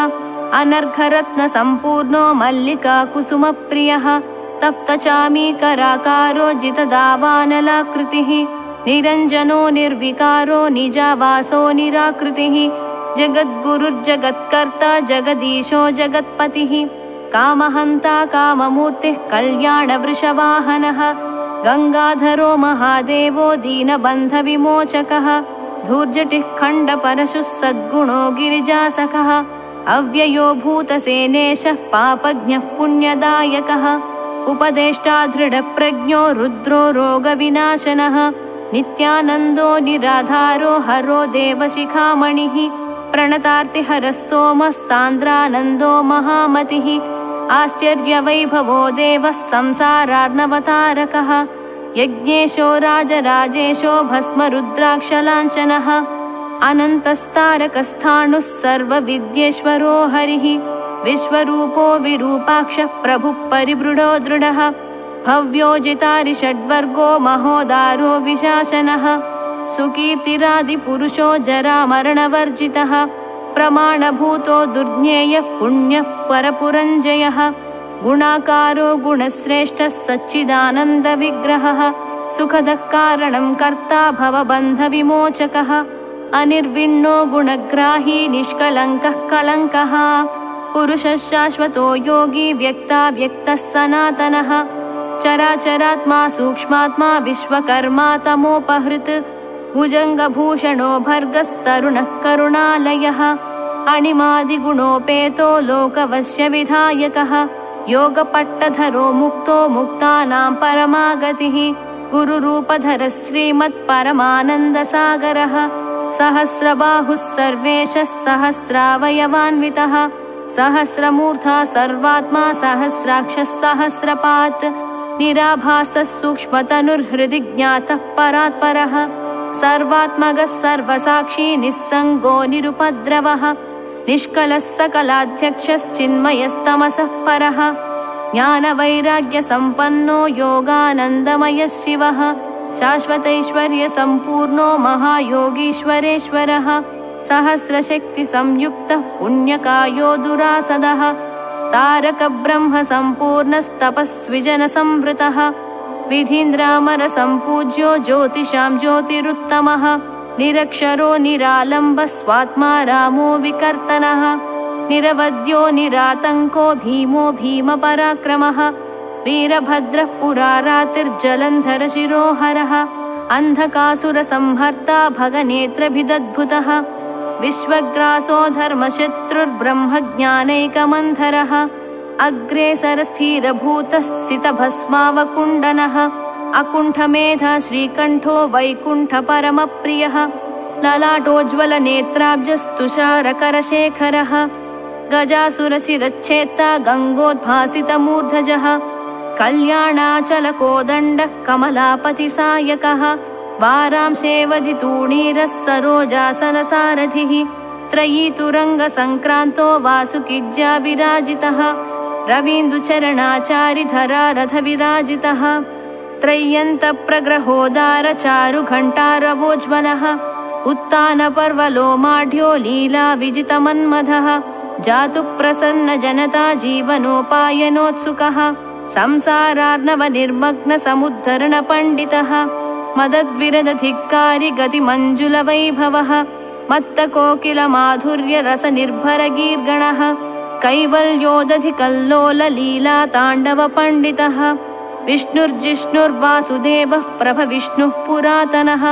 A: अनर्घरत्नसम्पूर्णो मल्लिकाकुसुमप्रियः तप्तचामीकराकारो जितदावानलाकृतिः निरञ्जनो निर्विकारो निजावासो निराकृतिः जगद्गुरुर्जगत्कर्ता जगदीशो जगत्पतिः कामहन्ता काममूर्तिः कल्याणवृषवाहनः गङ्गाधरो महादेवो दीनबन्धविमोचकः धूर्जटिः खण्डपरशुः सद्गुणो गिरिजासखः अव्ययो भूतसेनेशः पापज्ञः पुण्यदायकः उपदेष्टा दृढप्रज्ञो रुद्रो रोगविनाशनः नित्यानन्दो निराधारो हरो देवशिखामणिः प्रणतार्तिहरः सोमस्तान्द्रानन्दो महामतिः आश्चर्यवैभवो देवः संसारार्णवतारकः यज्ञेशो राजराजेशो भस्मरुद्राक्षलाञ्छनः अनन्तस्तारकस्थाणुः सर्वविद्येश्वरो हरिः विश्वरूपो विरूपाक्षः प्रभुः परिबृढो दृढः भव्योजितारिषड्वर्गो महोदारो विशासनः सुकीर्तिरादिपुरुषो जरामरणवर्जितः प्रमाणभूतो दुर्ज्ञेयः पुण्यः परपुरञ्जयः गुणाकारो गुणश्रेष्ठः सच्चिदानन्दविग्रहः सुखदः कारणं कर्ता भवबन्धविमोचकः अनिर्विण्णो गुणग्राही निष्कलङ्कः कलङ्कः पुरुषः शाश्वतो योगी व्यक्ताव्यक्तः सनातनः चराचरात्मा सूक्ष्मात्मा विश्वकर्मा तमोपहृत् भुजङ्गभूषणो भर्गस्तरुणः करुणालयः अणिमादिगुणोपेतो लोकवश्यविधायकः योगपट्टधरो मुक्तो मुक्तानां परमागतिः गुरुरूपधरः श्रीमत्परमानन्दसागरः सहस्रबाहुः सर्वेशः सहस्रावयवान्वितः सहस्रमूर्धा सर्वात्मा सहस्राक्षः सहस्रपात् निराभासः सूक्ष्मतनुर्हृदि ज्ञातः परात्परः सर्वात्मकः सर्वसाक्षी निस्सङ्गो निरुपद्रवः निष्कलः सकलाध्यक्षश्चिन्मयस्तमसः परः ज्ञानवैराग्यसम्पन्नो योगानन्दमयः शिवः शाश्वतैश्वर्यसम्पूर्णो महायोगीश्वरेश्वरः सहस्रशक्तिसंयुक्तः पुण्यकायो दुरासदः तारकब्रह्मसम्पूर्णस्तपस्विजनसंवृतः विधीन्द्रामरसम्पूज्यो ज्योतिषां ज्योतिरुत्तमः निरक्षरो निरालम्बः स्वात्मा रामो विकर्तनः निरवद्यो निरातङ्को भीमो भीमपराक्रमः वीरभद्रः पुरारातिर्जलन्धरशिरोहरः अन्धकासुरसंहर्ता भगनेत्रभिदद्भुतः विश्वग्रासो धर्मशत्रुर्ब्रह्मज्ञानैकमन्धरः अग्रेसरस्थिरभूतस्थितभस्मावकुण्डनः अकुण्ठमेधा श्रीकण्ठो वैकुण्ठपरमप्रियः ललाटोज्ज्वलनेत्राब्जस्तुषारकरशेखरः गजासुरशिरच्छेत्ता गङ्गोद्भासितमूर्धजः कल्याणाचलकोदण्डः कमलापतिसायकः वारांशेवधितूणीरः सरोजासनसारथिः त्रयीतुरङ्गसङ्क्रान्तो वासुकिज्जा विराजितः रवीन्दुचरणाचारिधरा रथविराजितः त्रय्यन्तप्रग्रहोदारचारुघण्टारवोज्ज्वलः उत्तानपर्वलोमाढ्यो लीलाविजितमन्मथः जातु प्रसन्नजनता जीवनोपायनोत्सुकः संसारार्णवनिर्मग्नसमुद्धरणपण्डितः मदद्विरदधिक्कारी गतिमञ्जुलवैभवः मत्तकोकिलमाधुर्यरसनिर्भरगीर्गणः कैवल्योदधिकल्लोललीलाताण्डवपण्डितः विष्णुर्जिष्णुर्वासुदेवः प्रभविष्णुः पुरातनः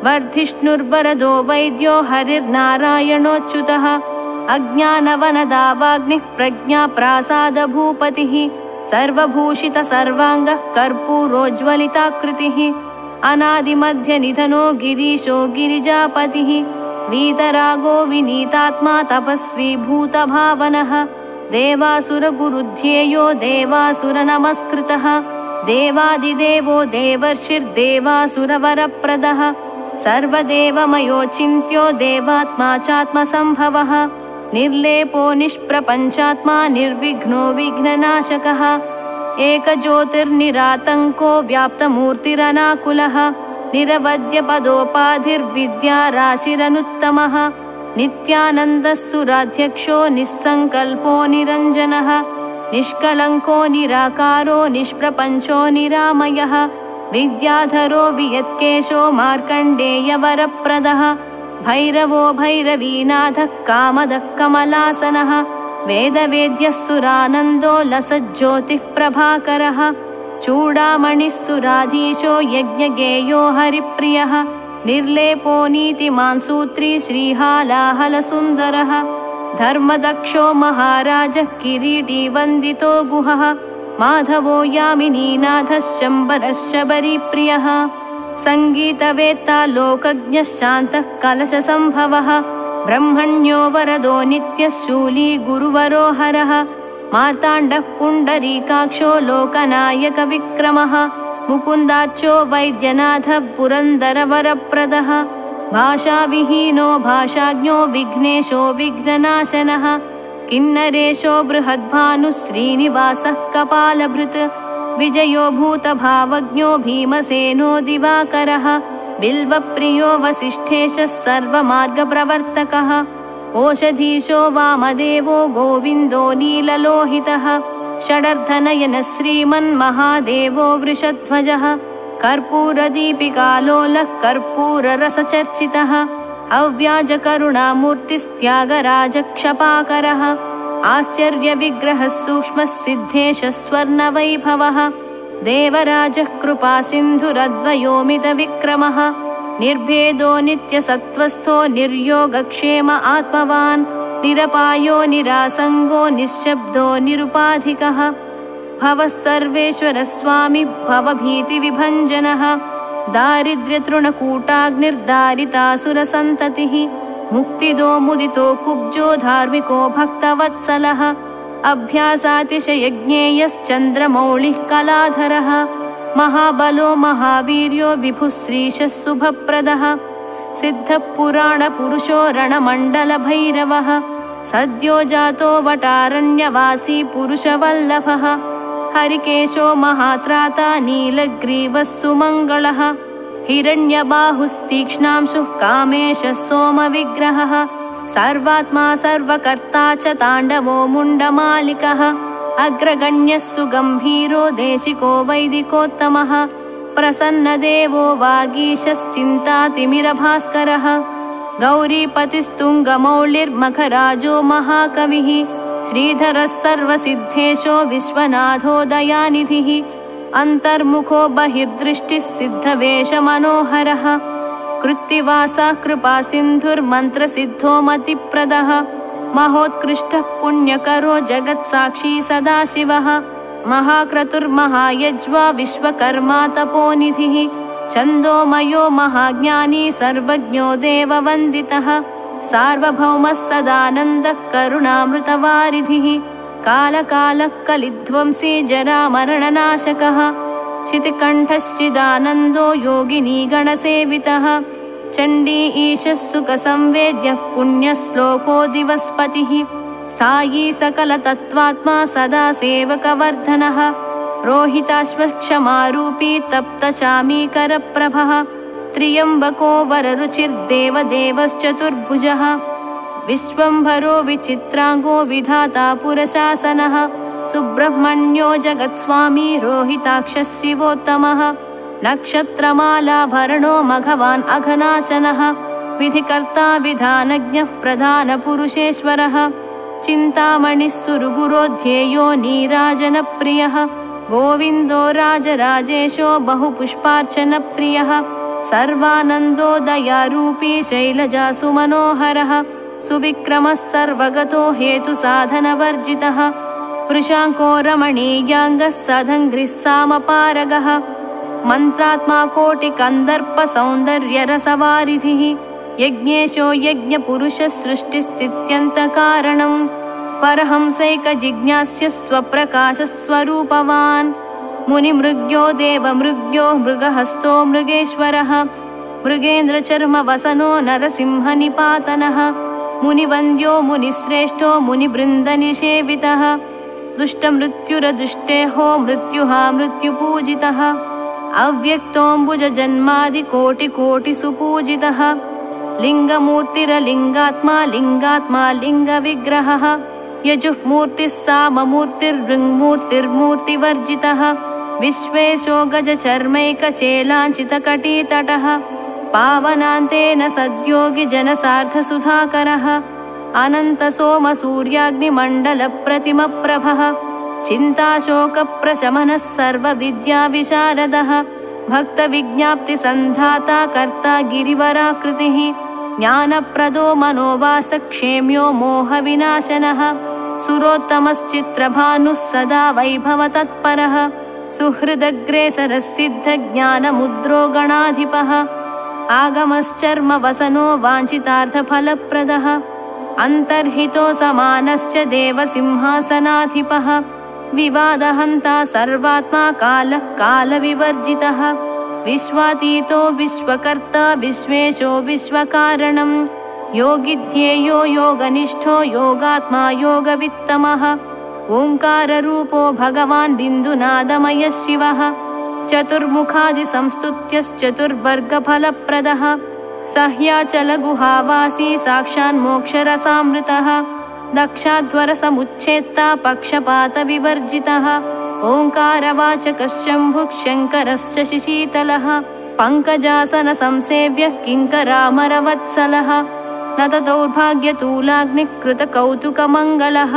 A: वर्धिष्णुर्वरदो वैद्यो हरिर्नारायणोच्युतः अज्ञानवनदावाग्निः प्रज्ञाप्रासादभूपतिः सर्वभूषितसर्वाङ्गः कर्पूरोज्ज्वलिताकृतिः अनादिमध्यनिधनो गिरीशो गिरिजापतिः वीतरागो विनीतात्मा तपस्वी भूतभावनः देवासुरगुरुध्येयो देवासुरनमस्कृतः देवादिदेवो देवर्षिर्देवासुरवरप्रदः सर्वदेवमयोचिन्त्यो देवात्मा चात्मसम्भवः निर्लेपो निष्प्रपञ्चात्मा निर्विघ्नो विघ्ननाशकः एकज्योतिर्निरातङ्को व्याप्तमूर्तिरनाकुलः निरवद्यपदोपाधिर्विद्याराशिरनुत्तमः नित्यानन्दः सुराध्यक्षो निस्सङ्कल्पो निरञ्जनः निष्कलङ्को निराकारो निष्प्रपञ्चो निरामयः विद्याधरो वियत्केशो मार्कण्डेयवरप्रदः भैरवो भैरवीनाथः कामदः कमलासनः वेदवेद्यः सुरानन्दो लसज्ज्योतिः प्रभाकरः चूडामणिः सुराधीशो यज्ञगेयो हरिप्रियः निर्लेपो नीतिमान् सूत्री श्रीहालाहलसुन्दरः धर्मदक्षो महाराजः किरीटी वन्दितो गुहः माधवो यामिनीनाथः शम्बरश्शबरीप्रियः सङ्गीतवेत्ता लोकज्ञः शान्तः कलशसम्भवः ब्रह्मण्यो वरदो नित्यः शूली गुरुवरो हरः मार्ताण्डः पुण्डरीकाक्षो लोकनायकविक्रमः मुकुन्दार्चो वैद्यनाथः पुरन्दरवरप्रदः भाषाविहीनो भाषाज्ञो विघ्नेशो विघ्ननाशनः किन्नरेशो बृहद्भानुः श्रीनिवासः कपालभृत् विजयो भूतभावज्ञो भीमसेनो दिवाकरः बिल्वप्रियो वसिष्ठेशः सर्वमार्गप्रवर्तकः ओषधीशो वामदेवो गोविन्दो नीललोहितः षडर्धनयनः श्रीमन्महादेवो वृषध्वजः कर्पूरदीपिकालोलः कर्पूररसचर्चितः अव्याजकरुणामूर्तिस्त्यागराजक्षपाकरः आश्चर्यविग्रहः सूक्ष्मः सिद्धेशः स्वर्णवैभवः देवराजः कृपासिन्धुरद्वयोमितविक्रमः निर्भेदो नित्यसत्त्वस्थो निर्योगक्षेम आत्मवान् निरपायो निरासङ्गो निःशब्दो निरुपाधिकः भवः सर्वेश्वरः स्वामी भवभीतिविभञ्जनः दारिद्र्यतृणकूटाग्निर्दारितासुरसन्ततिः मुक्तिदो मुदितो कुब्जो धार्मिको भक्तवत्सलः अभ्यासातिशयज्ञेयश्चन्द्रमौळिः कलाधरः महाबलो महावीर्यो विभुः श्रीशः शुभप्रदः सिद्धः पुराणपुरुषो रणमण्डलभैरवः सद्यो जातो वटारण्यवासी पुरुषवल्लभः हरिकेशो महात्राता नीलग्रीवः सुमङ्गलः हिरण्यबाहुस्तीक्ष्णांशुः कामेशः सोमविग्रहः सर्वात्मा सर्वकर्ता च ताण्डवो मुण्डमालिकः अग्रगण्यः सुगम्भीरो देशिको वैदिकोत्तमः प्रसन्नदेवो वागीशश्चिन्तातिमिरभास्करः गौरीपतिस्तुङ्गमौलिर्मखराजो महाकविः श्रीधरः सर्वसिद्धेशो विश्वनाथो दयानिधिः अन्तर्मुखो बहिर्दृष्टिः सिद्धवेषमनोहरः कृत्तिवासः कृपासिन्धुर्मन्त्रसिद्धो मतिप्रदः महोत्कृष्टः पुण्यकरो जगत्साक्षी सदाशिवः महाक्रतुर्महायज्वा विश्वकर्मा तपोनिधिः छन्दोमयो महाज्ञानी सर्वज्ञो देववन्दितः सार्वभौमः सदानन्दः करुणामृतवारिधिः कालकालः कलिध्वंसी जरामरणनाशकः शितिकण्ठश्चिदानन्दो योगिनी गणसेवितः चण्डी ईशः सुखसंवेद्यः पुण्यश्लोको दिवस्पतिः सायी सकलतत्त्वात्मा सदा सेवकवर्धनः रोहिताश्वक्षमारूपी तप्तचामीकरप्रभः त्र्यम्बको वररुचिर्देवदेवश्चतुर्भुजः विश्वम्भरो विचित्राङ्गो विधाता पुरशासनः सुब्रह्मण्यो जगत्स्वामी रोहिताक्षः शिवोत्तमः नक्षत्रमालाभरणो मघवान् अघनाशनः विधिकर्ता विधानज्ञः प्रधानपुरुषेश्वरः चिन्तामणिः सुरगुरोध्येयो नीराजनप्रियः गोविन्दो राजराजेशो बहुपुष्पार्चनप्रियः सर्वानन्दो दयारूपी शैलजासुमनोहरः सुविक्रमः सर्वगतो हेतुसाधनवर्जितः वृषाङ्को रमणीयाङ्गः सधङ्घ्रिः सामपारगः मन्त्रात्मा कोटिकन्दर्पसौन्दर्यरसवारिधिः यज्ञेशो यज्ञपुरुषः सृष्टिस्थित्यन्तकारणम् परहंसैकजिज्ञास्य स्वप्रकाशस्वरूपवान् मुनिमृग्यो देवमृग्यो मृगहस्तो मृगेश्वरः मृगेन्द्रचर्मवसनो नरसिंहनिपातनः मुनिवन्द्यो मुनिश्रेष्ठो मुनिबृन्दनिषेवितः दुष्टमृत्युरदुष्टेहो मृत्युहा मृत्युपूजितः अव्यक्तोऽम्बुजजन्मादिकोटिकोटिसुपूजितः लिङ्गमूर्तिरलिङ्गात्मा लिङ्गात्मा लिङ्गविग्रहः यजुःमूर्तिः साममूर्तिर्ऋङ्मूर्तिर्मूर्तिवर्जितः विश्वेशो गजचर्मैकचेलाञ्चितकटीतटः पावनान्तेन सद्योगिजनसार्धसुधाकरः अनन्तसोमसूर्याग्निमण्डलप्रतिमप्रभः चिन्ताशोकप्रशमनः सर्वविद्याविशारदः भक्तविज्ञाप्तिसन्धाता कर्ता गिरिवराकृतिः ज्ञानप्रदो मनोवासक्षेम्यो मोहविनाशनः सुरोत्तमश्चित्रभानुः सदा वैभवतत्परः सुहृदग्रेसरः सिद्धज्ञानमुद्रो गणाधिपः आगमश्चर्मवसनो वाञ्छितार्थफलप्रदः अन्तर्हितो समानश्च देवसिंहासनाधिपः विवादहन्ता सर्वात्मा कालः कालविवर्जितः विश्वातीतो विश्वकर्ता विश्वेशो विश्वकारणं योगिध्येयो योगनिष्ठो योगात्मा योगवित्तमः ओङ्काररूपो भगवान् बिन्दुनादमयः शिवः चतुर्मुखादिसंस्तुत्यश्चतुर्वर्गफलप्रदः सह्याचलगुहावासी साक्षान्मोक्षरसामृतः दक्षाध्वरसमुच्छेत्ता पक्षपातविवर्जितः ओङ्कारवाचकः शम्भुः शङ्करश्च शिशीतलः पङ्कजासनसंसेव्यः किङ्करामरवत्सलः नतदौर्भाग्यतूलाग्निकृतकौतुकमङ्गलः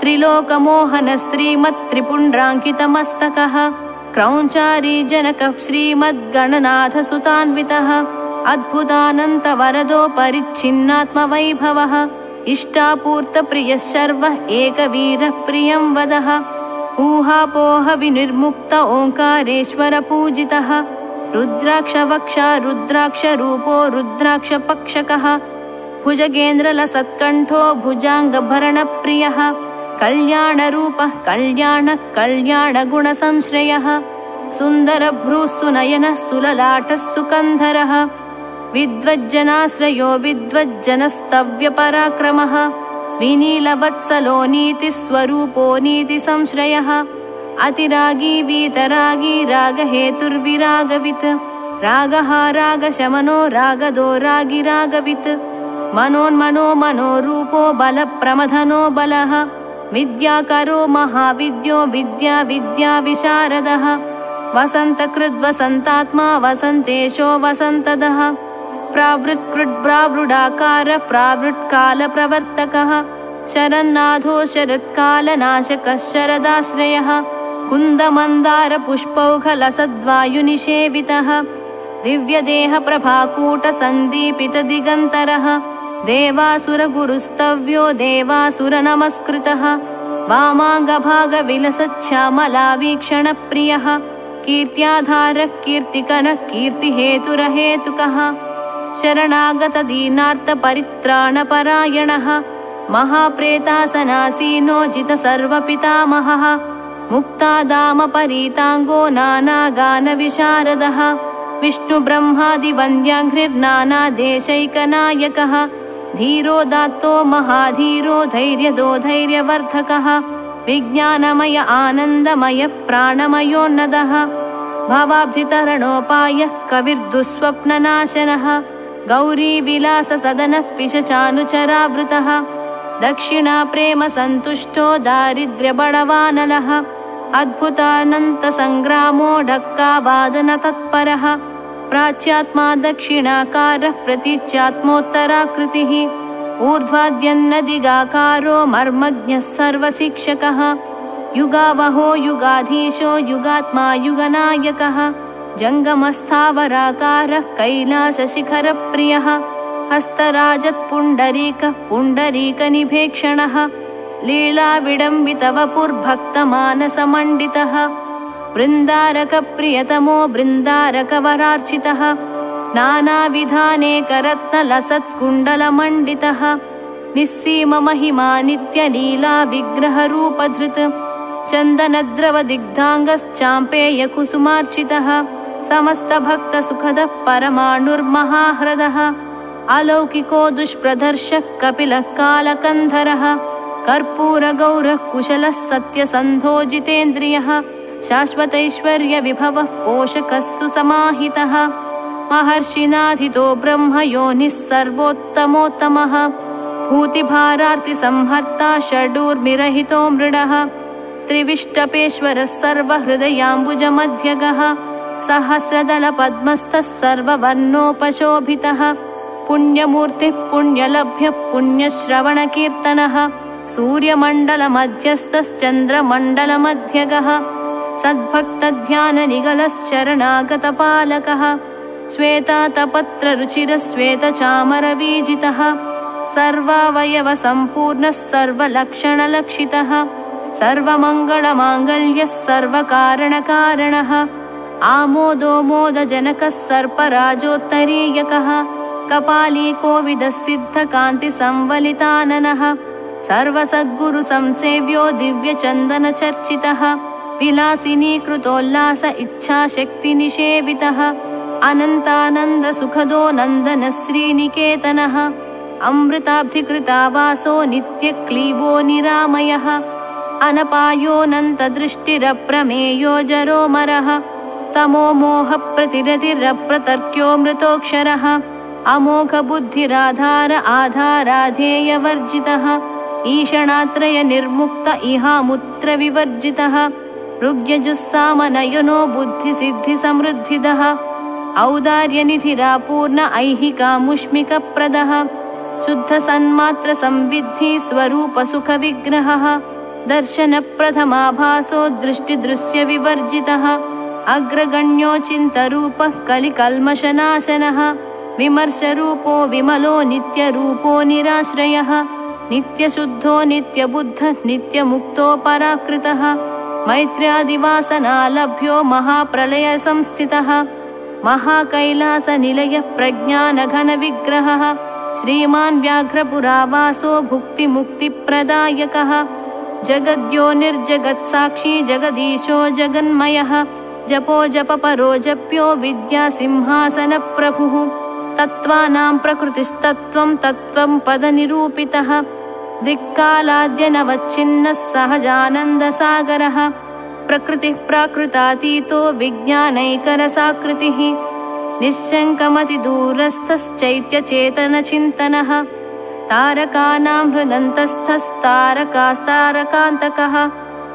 A: त्रिलोकमोहनः श्रीमत्त्रिपुण्ड्राङ्कितमस्तकः क्रौञ्चारी जनकः श्रीमद्गणनाथसुतान्वितः अद्भुतानन्तवरदो परिच्छिन्नात्मवैभवः इष्टापूर्तप्रियः शर्वः एकवीरः प्रियं वदः ऊहापोहविनिर्मुक्त ओङ्कारेश्वरपूजितः रुद्राक्षवक्षा रुद्राक्षरूपो रुद्राक्षपक्षकः भुजगेन्द्रलसत्कण्ठो भुजाङ्गभरणप्रियः कल्याणरूपः कल्याणः कल्याणगुणसंश्रयः सुन्दरभ्रूः सुनयनः सुललाटः सुकन्धरः विद्वज्जनाश्रयो विद्वज्जनस्तव्यपराक्रमः विनीलवत्सलो नीतिस्वरूपो नीतिसंश्रयः अतिरागी वीतरागी रागहेतुर्विरागवित् रागः रागशमनो रागदो रागिरागवित् मनोन्मनो मनोरूपो बलप्रमथनो बलः विद्याकरो महाविद्यो विद्या विद्याविशारदः वसन्तकृद्वसन्तात्मा वसन्तेशो वसन्तदः प्रावृत्कृद्ब्रावृडाकार प्रावृत्कालप्रवर्तकः शरन्नाथो शरत्कालनाशकः शरदाश्रयः कुन्दमन्दारपुष्पौघलसद्वायुनिषेवितः दिव्यदेहप्रभाकूटसन्दीपितदिगन्तरः देवासुरगुरुस्तव्यो देवासुरनमस्कृतः वामाङ्गभागविलसच्छामलावीक्षणप्रियः कीर्त्याधारः कीर्तिकरः कीर्तिहेतुरहेतुकः शरणागतदीनार्तपरित्राणपरायणः महाप्रेतासनासीनो जितसर्वपितामहः मुक्तादामपरीताङ्गो नानागानविशारदः विष्णुब्रह्मादिवन्द्याघ्रिर्नानादेशैकनायकः धीरोदात्तो महाधीरो धैर्यदो धैर्यवर्धकः विज्ञानमय आनन्दमय प्राणमयोन्नदः भवाब्धितरणोपायः कविर्दुःस्वप्ननाशनः गौरीविलाससदनः पिशचानुचरावृतः दक्षिणाप्रेमसन्तुष्टो दारिद्र्यबडवानलः अद्भुतानन्तसङ्ग्रामो ढक्कावादनतत्परः प्राच्यात्मा दक्षिणाकारः प्रतीच्यात्मोत्तराकृतिः ऊर्ध्वाद्यन्नदिगाकारो मर्मज्ञः सर्वशिक्षकः युगावहो युगाधीशो युगात्मा युगनायकः जङ्गमस्थावराकारः कैलासशिखरप्रियः हस्तराजत्पुण्डरीकः पुण्डरीकनिभेक्षणः लीलाविडम्बितवपुर्भक्तमानसमण्डितः बृन्दारकप्रियतमो बृन्दारकवरार्चितः नानाविधानेकरत्नलसत्कुण्डलमण्डितः निस्सीममहिमा नित्यलीलाविग्रहरूपधृत् चन्दनद्रवदिग्धाङ्गश्चाम्पेयकुसुमार्चितः समस्तभक्तसुखदः परमाणुर्महाह्रदः अलौकिको दुष्प्रदर्शः कपिलः कालकन्धरः कर्पूरगौरः कुशलः सत्यसन्धो जितेन्द्रियः शाश्वतैश्वर्यविभवः पोषकः सुसमाहितः महर्षिनाधितो ब्रह्मयोनिः सर्वोत्तमोत्तमः भूतिभारार्तिसंहर्ता षडूर्मिरहितो मृडः त्रिविष्टपेश्वरः सर्वहृदयाम्बुजमध्यगः सहस्रदलपद्मस्थः सर्ववर्णोपशोभितः पुण्यमूर्तिः पुण्यलभ्यः पुण्यश्रवणकीर्तनः सूर्यमण्डलमध्यस्थश्चन्द्रमण्डलमध्यगः सद्भक्तध्याननिगलश्चरणागतपालकः श्वेतातपत्ररुचिरश्वेतचामरवीजितः सर्वावयवसम्पूर्णः सर्वलक्षणलक्षितः सर्वमङ्गलमाङ्गल्यः सर्वकारणकारणः आमोदो मोदजनकः सर्पराजोत्तरीयकः कपालीकोविदसिद्धकान्तिसंवलिताननः सर्वसद्गुरुसंसेव्यो दिव्यचन्दनचर्चितः विलासिनीकृतोल्लास इच्छाशक्तिनिषेवितः अनन्तानन्दसुखदो नन्दनश्रीनिकेतनः अमृताब्धिकृतावासो नित्यक्लीबो निरामयः अनपायोऽनन्तदृष्टिरप्रमेयो जरोमरः तमोमोहप्रतिरतिरप्रतर्क्यो मृतोऽक्षरः अमोघबुद्धिराधार आधाराधेयवर्जितः ईषणात्रयनिर्मुक्त इहामुत्रविवर्जितः ऋग्यजुस्सामनयनो बुद्धिसिद्धिसमृद्धिदः औदार्यनिधिरापूर्ण ऐहिकामुष्मिकप्रदः शुद्धसन्मात्रसंविद्धि स्वरूपसुखविग्रहः दर्शनप्रथमाभासो दृष्टिदृश्यविवर्जितः अग्रगण्यो चिन्तरूपः कलिकल्मषनाशनः विमर्शरूपो विमलो नित्यरूपो निराश्रयः नित्यशुद्धो नित्यबुद्धः नित्यमुक्तो पराकृतः मैत्र्यादिवासनालभ्यो महाप्रलयसंस्थितः महाकैलासनिलयः प्रज्ञानघनविग्रहः श्रीमान् व्याघ्रपुरावासो भुक्तिमुक्तिप्रदायकः जगद्यो निर्जगत्साक्षी जगदीशो जगन्मयः जपो जपपरो जप्यो विद्यासिंहासनप्रभुः तत्त्वानां प्रकृतिस्तत्त्वं तत्त्वं पदनिरूपितः दिक्कालाद्यनवच्छिन्नः सहजानन्दसागरः प्रकृतिः प्राकृतातीतो विज्ञानैकरसाकृतिः निश्शङ्कमतिदूरस्थश्चैत्यचेतनचिन्तनः तारकानां हृदन्तस्थस्तारकास्तारकान्तकः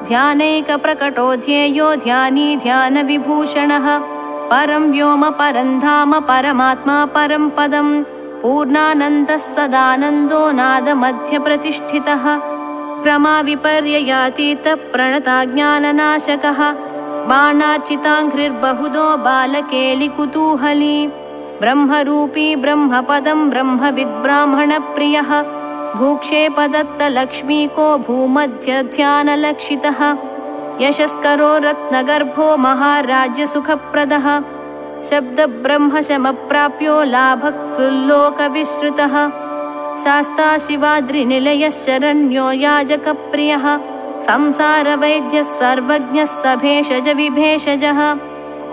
A: ध्यानैकप्रकटो ध्येयो ध्यानी ध्यानविभूषणः परं व्योम परं धाम परमात्मा परं पदं पूर्णानन्दः सदानन्दो नादमध्यप्रतिष्ठितः क्रमाविपर्ययातीतः प्रणताज्ञाननाशकः बाणार्चिताङ्घ्रिर्बहुदो बालकेलिकुतूहली ब्रह्मरूपी ब्रह्मपदं ब्रह्मविद्ब्राह्मणप्रियः भूक्षेपदत्तलक्ष्मीको भूमध्यध्यानलक्षितः यशस्करो रत्नगर्भो महाराज्यसुखप्रदः शब्दब्रह्मशमप्राप्यो लाभकृल्लोकविश्रुतः शास्ता शिवाद्रिनिलयः शरण्यो याजकप्रियः संसारवैद्यः सर्वज्ञः सभेषजविभेषजः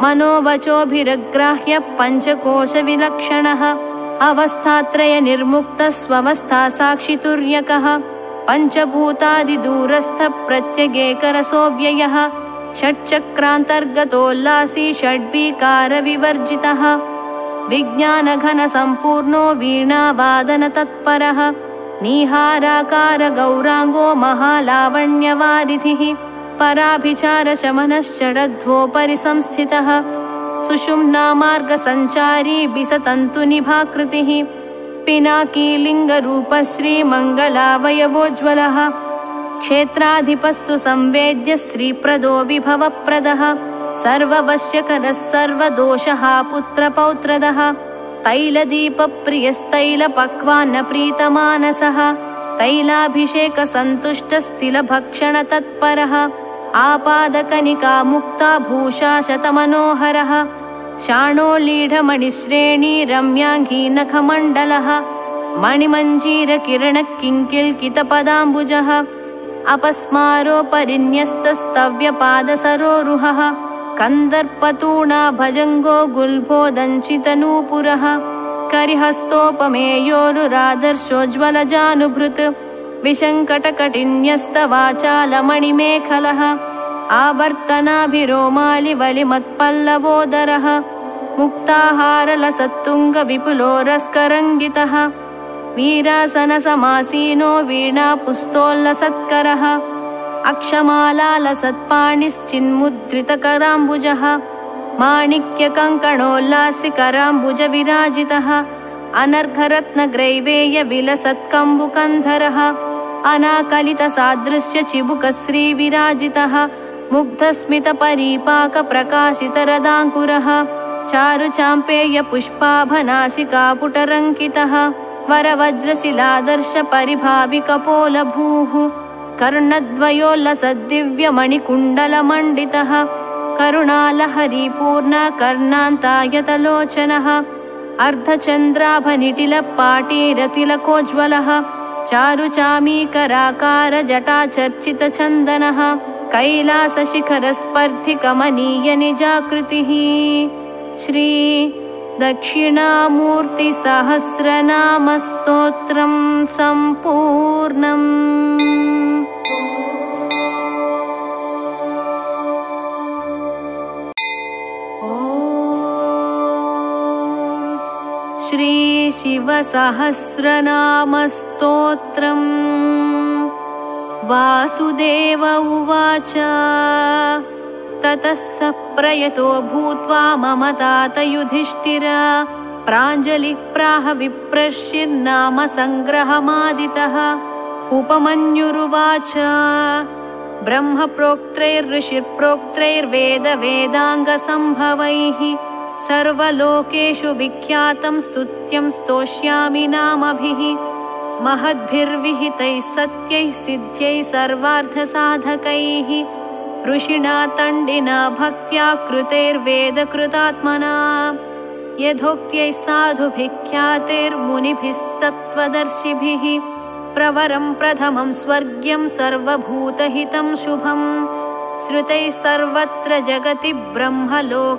A: मनोवचोभिरग्राह्यः पञ्चकोशविलक्षणः अवस्थात्रयनिर्मुक्तः स्ववस्थासाक्षितुर्यकः पञ्चभूतादिदूरस्थः प्रत्यगेकरसोऽव्ययः षट्चक्रान्तर्गतोल्लासी षड्विकारविवर्जितः विज्ञानघनसम्पूर्णो वीणावादनतत्परः नीहाराकारगौराङ्गो महालावण्यवारिधिः पराभिचारशमनश्चरध्वोपरि संस्थितः सुषुम्नामार्गसञ्चारी बिसतन्तुनिभाकृतिः पिनाकीलिङ्गरूपः श्रीमङ्गलावयवोज्ज्वलः क्षेत्राधिपः सुसंवेद्यः श्रीप्रदो विभवप्रदः सर्ववश्यकरः सर्वदोषः पुत्रपौत्रदः तैलदीपप्रियस्तैलपक्वान्नप्रीतमानसः तैलाभिषेकसन्तुष्टस्तिलभक्षणतत्परः आपादकनिकामुक्ता भूषा शतमनोहरः शाणोलीढमणिश्रेणी रम्याङ्गीनखमण्डलः मणिमञ्जीरकिरणकिङ्किल्कितपदाम्बुजः अपस्मारोपरिन्यस्तस्तव्यपादसरोरुहः कन्दर्पतूणा भजङ्गो गुल्भोदञ्चितनूपुरः करिहस्तोपमेयोरुरादर्शोज्ज्वलजानुभृत् विशङ्कटकटिन्यस्तवाचालमणिमेखलः आवर्तनाभिरोमालिवलिमत्पल्लवोदरः मुक्ताहारलसत्तुङ्गविपुलोरस्करङ्गितः वीरासनसमासीनो वीणापुस्तोल्लसत्करः अक्षमालालसत्पाणिश्चिन्मुद्रितकराम्बुजः माणिक्यकङ्कणोल्लासिकराम्बुजविराजितः अनर्घरत्नग्रैवेयविलसत्कम्बुकन्धरः अनाकलितसादृश्यचिबुकश्रीविराजितः मुग्धस्मितपरीपाकप्रकाशितरदाङ्कुरः चारुचाम्पेयपुष्पाभनासिकापुटरङ्कितः वरवज्रशिलादर्शपरिभाविकपोलभूः कर्णद्वयोल्लसद्दिव्यमणिकुण्डलमण्डितः करुणालहरीपूर्णकर्णान्तायतलोचनः अर्धचन्द्राभनिटिलपाटीरतिलकोज्ज्वलः चारुचामीकराकारजटाचर्चितचन्दनः कैलासशिखरस्पर्धिकमनीयनिजाकृतिः श्री दक्षिणामूर्तिसहस्रनामस्तोत्रं सम्पूर्णम्। श्री शिवसहस्रनामस्तोत्रम्। वासुदेव उवाच ततः स प्रयतो भूत्वा मम तात युधिष्ठिर प्राञ्जलिः प्राह विप्रश्यन्नाम सङ्ग्रहमादितः उपमन्युरुवाच ब्रह्मप्रोक्तैर्ऋषिर्प्रोक्तैर्वेदवेदाङ्गसम्भवैः सर्वलोकेषु विख्यातं स्तुत्यं स्तोष्यामि नामभिः महद्भिर्विहितैः सत्यैः सिद्ध्यैः सर्वार्थसाधकैः ऋषिणा तण्डिना भक्त्या कृतैर्वेदकृतात्मना यथोक्त्यैः साधुभिः ख्यातैर्मुनिभिस्तत्त्वदर्शिभिः प्रवरं प्रथमं स्वर्ग्यं सर्वभूतहितं शुभम् श्रुतैः सर्वत्र जगति ब्रह्मलोकावतारितैः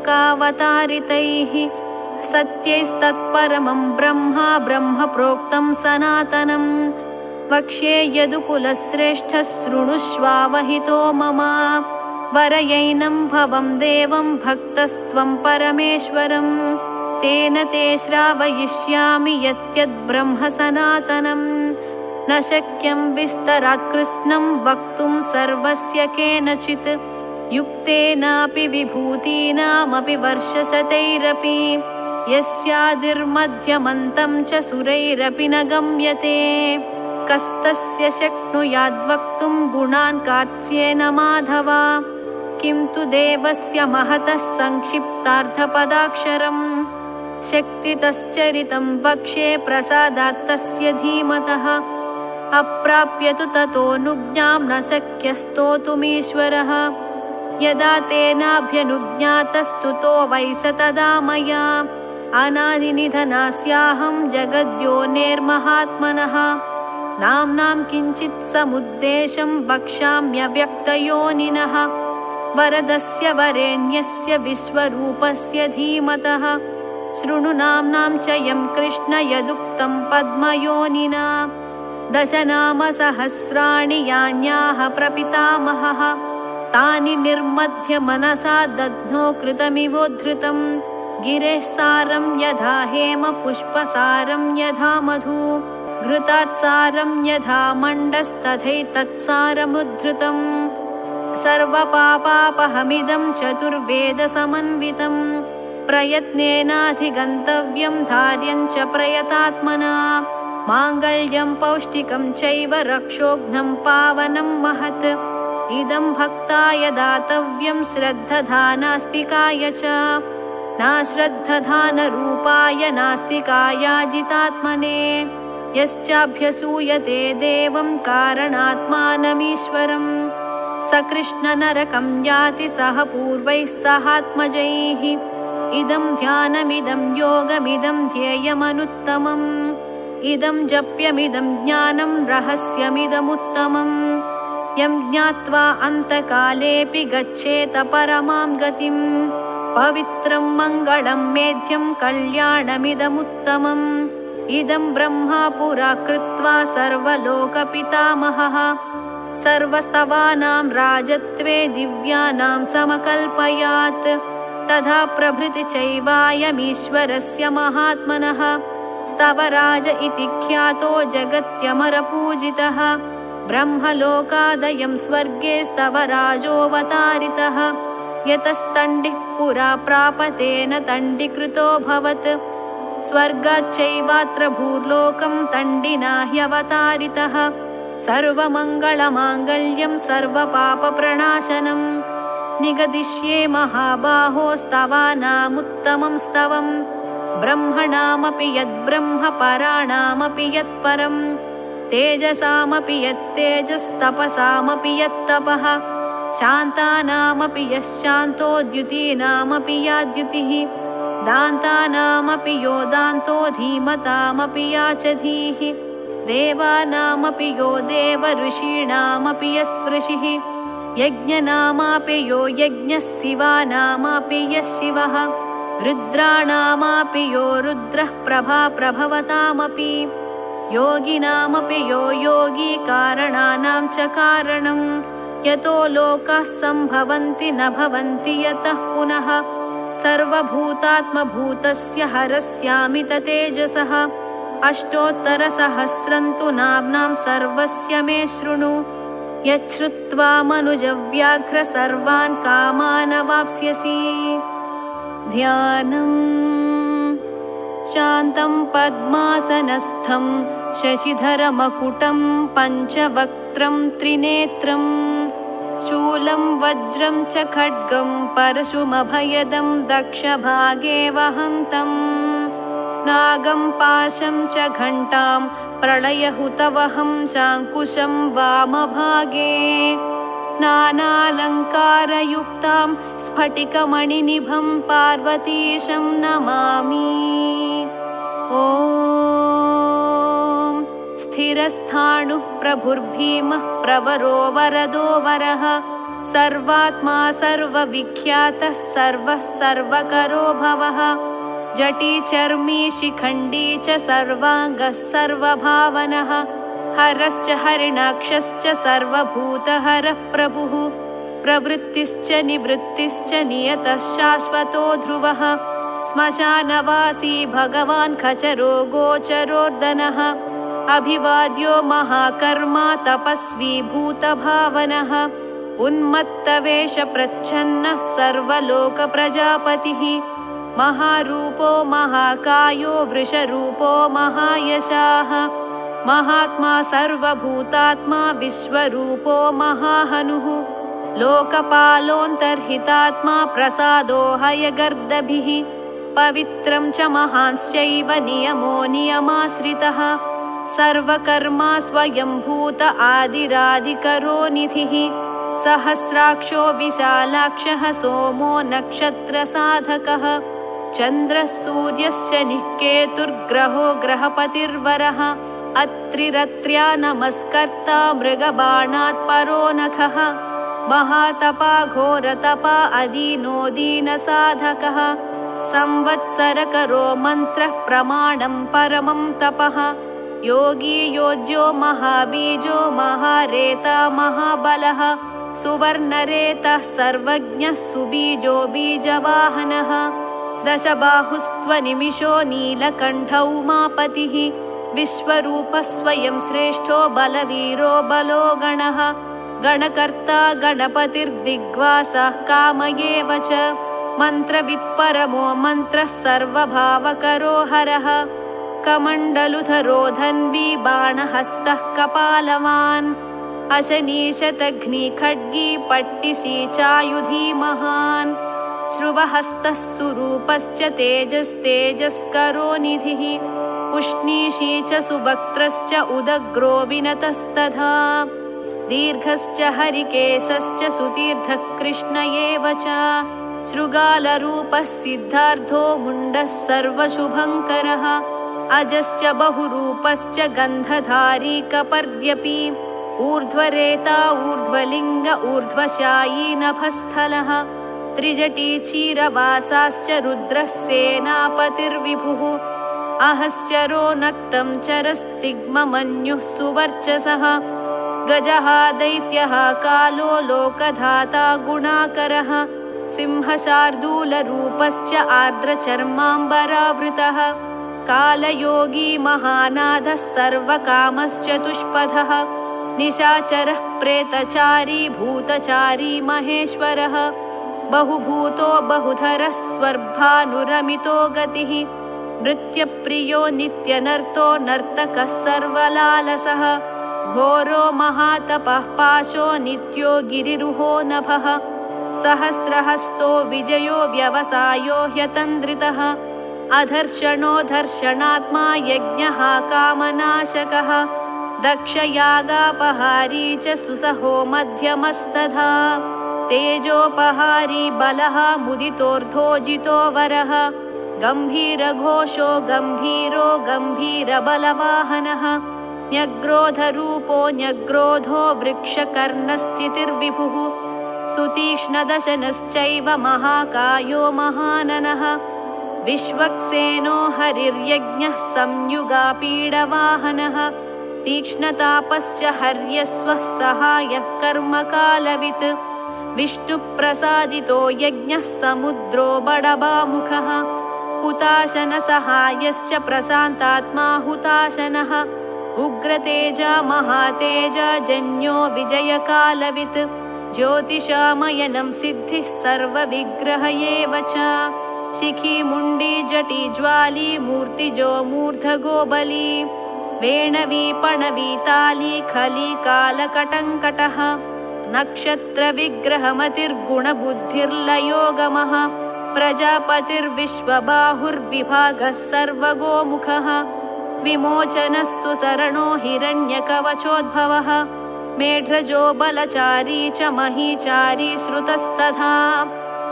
A: सत्यैस्तत्परमं ब्रह्मा ब्रह्मप्रोक्तं सनातनं वक्ष्ये यदुकुलश्रेष्ठः शृणुष्वावहितो मम वरयैनं भवं देवं भक्तस्त्वं परमेश्वरं तेन ते श्रावयिष्यामि यद्ब्रह्म सनातनं न शक्यं विस्तरात् कृत्स्नं वक्तुं सर्वस्य केनचित् युक्तेनापि विभूतीनामपि वर्षशतैरपि यस्यादिर्मध्यमन्तं च सुरैरपि न गम्यते कस्तस्य शक्नुयाद्वक्तुं गुणान् कार्त्स्येन माधव किं तु देवस्य महतः संक्षिप्तार्थपदाक्षरम् शक्तितश्चरितं वक्ष्ये प्रसादात् तस्य धीमतः अप्राप्य तु ततोऽनुज्ञां न शक्यस्तोतुमीश्वरः यदा तेनाभ्यनुज्ञातस्तुतो वै स तदा मया अनादिनिधनास्याहं जगद्योनेर्महात्मनः नाम्नां किञ्चित् समुद्देशं वक्ष्याम्यव्यक्तयोनिनः वरदस्य वरेण्यस्य विश्वरूपस्य धीमतः शृणु नाम्नां च यं कृष्ण यदुक्तं पद्मयोनिना दशनामसहस्राणि यान्याः प्रपितामहः तानि निर्मध्य मनसा दध्नो कृतमिवोद्धृतं गिरेः सारं यथा हेम पुष्पसारं यथा मधु घृतात्सारं यथा मण्डस्तथैतत्सारमुद्धृतं सर्वपापापहमिदं चतुर्वेदसमन्वितं प्रयत्नेनाधिगन्तव्यं धार्यं च प्रयतात्मना माङ्गल्यं पौष्टिकं चैव रक्षोघ्नं पावनं महत् इदं भक्ताय दातव्यं श्रद्धधानास्तिकाय च नाश्रद्धधानरूपाय नास्तिकायाजितात्मने यश्चाभ्यसूयते देवं कारणात्मानमीश्वरं स कृष्णनरकं याति सह पूर्वैः सहात्मजैः इदं ध्यानमिदं योगमिदं ध्येयमनुत्तमम् इदं जप्यमिदं ज्ञानं रहस्यमिदमुत्तमम् यं ज्ञात्वा अन्तकालेऽपि गच्छेत परमां गतिं पवित्रं मङ्गलं मेध्यं कल्याणमिदमुत्तमम् इदं ब्रह्मा पुरा कृत्वा सर्वलोकपितामहः सर्वस्तवानां राजत्वे दिव्यानां समकल्पयात् तथा प्रभृति चैवायमीश्वरस्य महात्मनः स्तवराज इति ख्यातो जगत्यमरपूजितः ब्रह्मलोकादयं स्वर्गे स्तवराजोऽवतारितः यतस्तण्डिः पुरा प्रापतेन तण्डीकृतोऽभवत् स्वर्गाच्चैवात्र भूर्लोकं तण्डिना ह्यवतारितः सर्वमङ्गलमाङ्गल्यं सर्वपापप्रणाशनं निगदिष्ये महाबाहो स्तवानामुत्तमं स्तवम् ब्रह्मणामपि यद्ब्रह्म पराणामपि यत्परम् तेजसामपि यत्तेजस्तपसामपि यत्तपः शान्तानामपि यश्शान्तो द्युतीनामपि या द्युतिः दान्तानामपि यो दान्तो धीमतामपि या च धीः देवानामपि यो देव ऋषीणामपि यस्त्वृषिः यज्ञनामापि यो यज्ञः शिवानामपि यः शिवः रुद्राणामपि यो रुद्रः प्रभा प्रभवतामपि योगिनामपि यो योगी कारणानां च कारणं यतो लोकाः सम्भवन्ति न भवन्ति यतः पुनः सर्वभूतात्मभूतस्य हरस्यामित तेजसः अष्टोत्तरसहस्रं तु नाम्नां सर्वस्य मे शृणु यच्छ्रुत्वा मनुजव्याघ्र सर्वान् कामानवाप्स्यसि ध्यानम् शान्तं पद्मासनस्थं शशिधरमकुटं पञ्चवक्त्रं त्रिनेत्रं शूलं वज्रं च खड्गं परशुमभयदं दक्षभागे वहन्तं नागं पाशं च घण्टां प्रलयहुतवहं शाङ्कुशं वामभागे नानालङ्कारयुक्तां स्फटिकमणिनिभं पार्वतीशं नमामि ॐ स्थिरस्थाणुः प्रभुर्भीमः प्रवरो वरदो वरः सर्वात्मा सर्वविख्यातः सर्वः सर्वकरो भवः जटी चर्मी शिखण्डी च सर्वाङ्गः सर्वभावनः हरश्च हरिणाक्षश्च सर्वभूतहरः प्रभुः प्रवृत्तिश्च निवृत्तिश्च नियतः शाश्वतो ध्रुवः श्मशानवासी भगवान् खचरो गोचरोर्दनः अभिवाद्यो महाकर्मा तपस्वी भूतभावनः उन्मत्तवेषप्रच्छन्नः सर्वलोकप्रजापतिः महारूपो महाकायो वृषरूपो महायशाः महात्मा सर्वभूतात्मा विश्वरूपो महाहनुः लोकपालोऽन्तर्हितात्मा प्रसादो हयगर्दभिः पवित्रं च महांश्चैव नियमो नियमाश्रितः सर्वकर्मा स्वयंभूत आदिरादिकरो निधिः सहस्राक्षो विशालाक्षः सोमो नक्षत्रसाधकः चन्द्रः सूर्यश्च निःकेतुर्ग्रहो ग्रहपतिर्वरः अत्रिरत्र्या नमस्कर्ता मृगबाणात् परो नखः महातपा घोरतपा अदीनो दीनसाधकः संवत्सरकरो मन्त्रः प्रमाणं परमं तपः योगी योज्यो महाबीजो महारेता महाबलः सुवर्णरेतः सर्वज्ञः सुबीजो बीजवाहनः दशबाहुस्त्वनिमिषो नीलकण्ठौ उमापतिः विश्वरूपः स्वयं श्रेष्ठो बलवीरो बलो गणः गणकर्ता गणपतिर्दिग्वासः काम एव च मन्त्रवित्परमो मन्त्रः सर्वभावकरो हरः कमण्डलुधरो धन्वी बाणहस्तः कपालवान् अशनीशतघ्निखड्गी पट्टिशी चायुधी महान् श्रुवहस्तः सुरूपश्च तेजस्तेजस्करो निधिः उष्णीषी च सुवक्त्रश्च उदग्रो विनतस्तथा दीर्घश्च हरिकेशश्च सुतीर्थः कृष्ण एव च शृगालरूपः सिद्धार्थो मुण्डः सर्वशुभङ्करः अजश्च बहुरूपश्च गन्धधारी कपर्द्यपि ऊर्ध्वरेता ऊर्ध्वलिङ्ग ऊर्ध्वशायी नभस्थलः त्रिजटी क्षीरवासाश्च रुद्रः सेनापतिर्विभुः अहश्चरो नक्तं चरस्तिग्ममन्युः सुवर्चसः गजः दैत्यः कालो लोकधाता गुणाकरः सिंहशार्दूलरूपश्च आर्द्रचर्माम्बरावृतः कालयोगी महानाथः सर्वकामश्चतुष्पथः निशाचरः प्रेतचारी भूतचारी महेश्वरः बहुभूतो बहुधरः स्वर्भानुरमितो गतिः नृत्यप्रियो नित्यनर्तो नर्तकः सर्वलालसः घोरो महातपः पाशो नित्यो गिरिरुहो नभः सहस्रहस्तो विजयो व्यवसायो ह्यतन्द्रितः अधर्षणो धर्षणात्मा यज्ञः कामनाशकः दक्षयागापहारी च सुसहो मध्यमस्तथा तेजोपहारी बलः मुदितोर्धोजितो वरः गम्भीरघोषो गम्भीरो गम्भीरबलवाहनः न्यग्रोधरूपो न्यग्रोधो वृक्षकर्णस्थितिर्विभुः सुतीक्ष्णदशनश्चैव महाकायो महाननः विश्वक्सेनो हरिर्यज्ञः संयुगापीडवाहनः तीक्ष्णतापश्च हर्यस्वः सहायः कर्मकालवित् विष्णुप्रसादितो यज्ञः समुद्रो बडबामुखः हुताशनसहायश्च प्रशान्तात्मा हुताशनः उग्रतेजा महातेजा जन्यो विजयकालवित् ज्योतिषामयनं सिद्धिः सर्वविग्रह एव च शिखी मुण्डी जटी ज्वाली मूर्तिजो मूर्धगोबली वेणवीपणवीताली खली कालकटङ्कटः नक्षत्रविग्रहमतिर्गुणबुद्धिर्लयोगमः प्रजापतिर्विश्वबाहुर्विभागः सर्वगोमुखः विमोचनः सुसरणो हिरण्यकवचोद्भवः मेढ्रजो बलचारी च महीचारी श्रुतस्तथा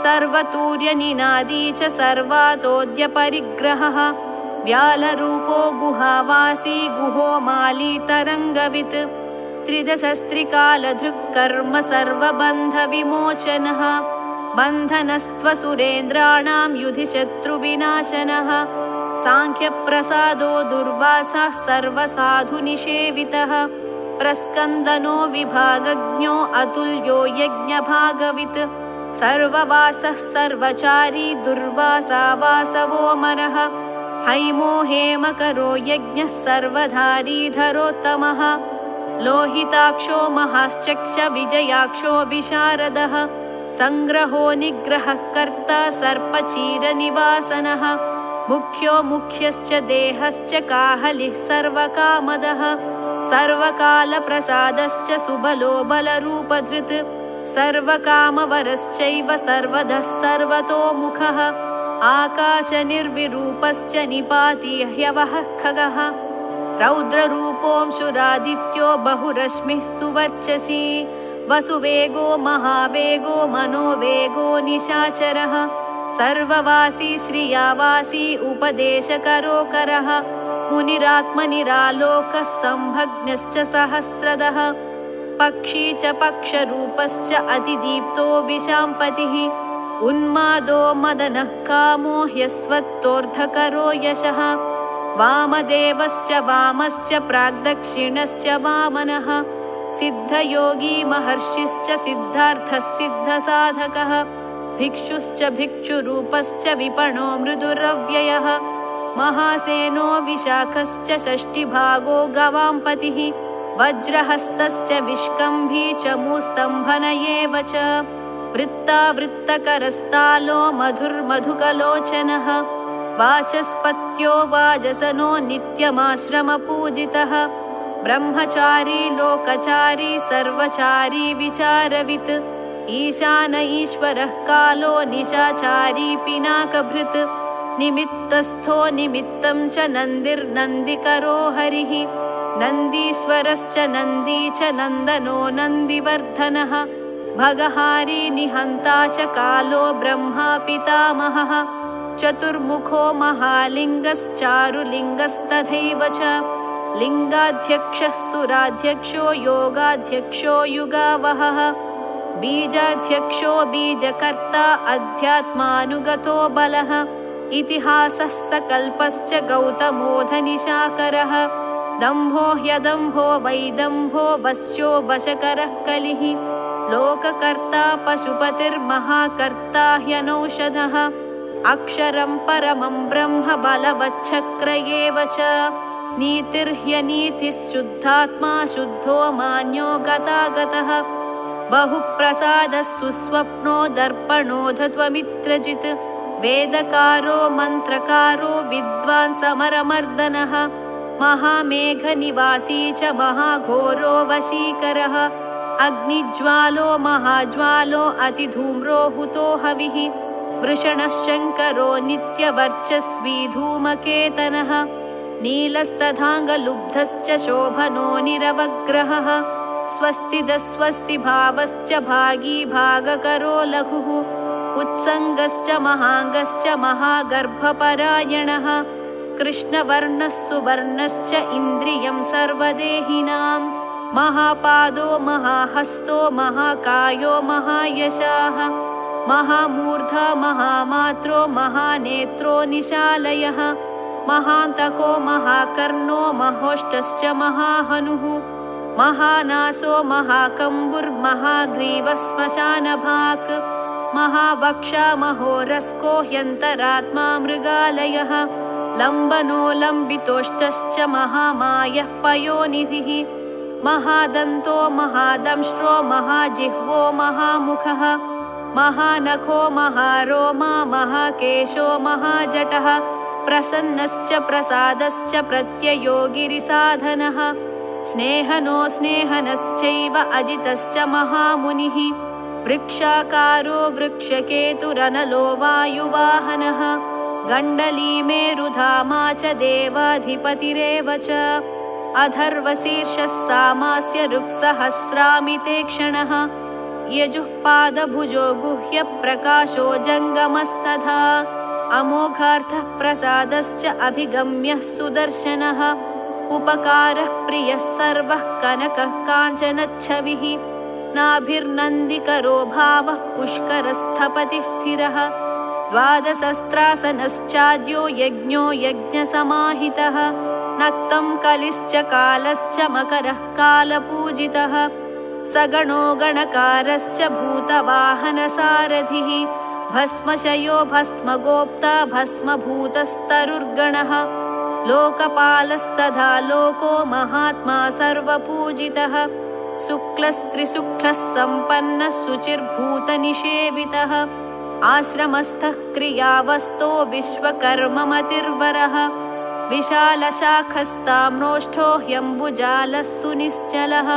A: सर्वतूर्यनिनादी च सर्वातोद्यपरिग्रहः व्यालरूपो गुहावासी गुहो माली तरङ्गवित् त्रिदशस्त्रिकालधृक्कर्म सर्वबन्धविमोचनः बन्धनस्त्वसुरेन्द्राणां युधि शत्रुविनाशनः साङ्ख्यप्रसादो दुर्वासः सर्वसाधुनिषेवितः प्रस्कन्दनो विभागज्ञो अतुल्यो यज्ञभागवित् सर्ववासः सर्वचारी दुर्वासा वासवोऽमरः हैमो हेमकरो यज्ञः सर्वधारीधरोत्तमः लोहिताक्षो महाश्चक्ष विजयाक्षो विशारदः संग्रहो निग्रहः कर्ता सर्पचीरनिवासनः मुख्यो मुख्यश्च देहश्च काहलिः सर्वकामदः सर्वकालप्रसादश्च सुबलो बलरूपधृत् सर्वकामवरश्चैव सर्वदः सर्वतोमुखः आकाशनिर्विरूपश्च निपाति ह्यवः खगः रौद्ररूपोऽंशुरादित्यो बहुरश्मिः सुवर्चसी वसुवेगो महावेगो मनोवेगो निशाचरः सर्ववासी श्रियावासी उपदेशकरोकरः मुनिरात्मनिरालोकः संभग्नश्च सहस्रदः पक्षी च पक्षरूपश्च अतिदीप्तो विशाम्पतिः उन्मादो मदनः कामो ह्यस्वत्तोऽर्धकरो यशः वामदेवश्च वामश्च प्राग्दक्षिणश्च वामनः सिद्धयोगी महर्षिश्च सिद्धार्थः सिद्धसाधकः भिक्षुश्च भिक्षुरूपश्च विपणो मृदुरव्ययः महासेनो विशाखश्च षष्टिभागो गवाम्पतिः वज्रहस्तश्च विष्कम्भी च मूस्तम्भन एव च वृत्तावृत्तकरस्तालो मधुर्मधुकलोचनः वाचस्पत्यो वाजसनो नित्यमाश्रमपूजितः ब्रह्मचारी लोकचारी सर्वचारी विचारवित् ईशान ईश्वरः कालो निशाचारी पिनाकभृत् निमित्तस्थो निमित्तं च नन्दिर्नन्दिकरो हरिः नन्दीश्वरश्च नन्दी च नन्दनो नन्दिवर्धनः भगहारी निहन्ता च कालो ब्रह्मा पितामहः चतुर्मुखो महालिङ्गश्चारुलिङ्गस्तथैव च लिङ्गाध्यक्षः सुराध्यक्षो योगाध्यक्षो युगावहः बीजाध्यक्षो बीजकर्ता अध्यात्मानुगतो बलः इतिहासः सकल्पश्च गौतमोऽधनिशाकरः दम्भो ह्यदम्भो वैदम्भो वश्यो वशकरः कलिः लोककर्ता पशुपतिर्महाकर्ता ह्यनौषधः अक्षरं परमं ब्रह्म बलवच्छक्र एव च नीतिर्ह्यनीतिः शुद्धात्मा शुद्धो मान्यो गतागतः बहुप्रसादः सुस्वप्नो दर्पणोऽधत्वमित्रजित् वेदकारो मन्त्रकारो विद्वान् समरमर्दनः महामेघनिवासी च महाघोरो वशीकरः अग्निज्वालो महाज्वालो अतिधूम्रो हुतो हविः वृषणः शङ्करो नित्यवर्चस्वी धूमकेतनः नीलस्तथाङ्गलुब्धश्च शोभनो निरवग्रहः स्वस्तिदस्वस्ति भावश्च भागी भागकरो लघुः उत्सङ्गश्च महाङ्गश्च महागर्भपरायणः कृष्णवर्णः सुवर्णश्च इन्द्रियं सर्वदेहिनां महापादो महाहस्तो महाकायो महायशाः महामूर्धा महामात्रो महानेत्रो निशालयः महान्तको महाकर्णो महोष्टश्च महाहनुः महानासो महाकम्बुर्महाग्रीवः श्मशानभाक् महावक्षा महोरस्को ह्यन्तरात्मा मृगालयः लम्बनो लम्बितोष्टश्च महामायः पयोनिधिः महादन्तो महादंष्ट्रो महाजिह्वो महामुखः महानखो महारोमा महाकेशो महाजटः प्रसन्नश्च प्रसादश्च प्रत्ययो गिरिसाधनः स्नेहनो स्नेहनश्चैव अजितश्च महामुनिः वृक्षाकारो वृक्षकेतुरनलो वायुवाहनः गण्डलीमेरुधामा च देवाधिपतिरेव च अथर्वशीर्षः सामास्य ऋक्सहस्रामितेक्षणः यजुः पादभुजो गुह्यप्रकाशो जङ्गमस्तथा अमोघार्थः प्रसादश्च अभिगम्यः सुदर्शनः उपकारः प्रियः सर्वः कनकः काञ्चनच्छविः नाभिर्नन्दिकरो भावः पुष्करस्थपति स्थिरः द्वादशस्त्रासनश्चाद्यो यज्ञो यज्ञसमाहितः नक्तं कलिश्च कालश्च मकरः कालपूजितः सगणो गणकारश्च भूतवाहनसारथिः भस्मशयो भस्मगोप्ता भस्मभूतस्तरुर्गणः लोकपालस्तथा लोको महात्मा सर्वपूजितः शुक्लस्त्रिशुक्लः सम्पन्नः शुचिर्भूतनिषेवितः आश्रमस्थः क्रियावस्तो विश्वकर्ममतिर्वरः विशालशाखस्ताम्रोष्ठो ह्यम्बुजालः सुनिश्चलः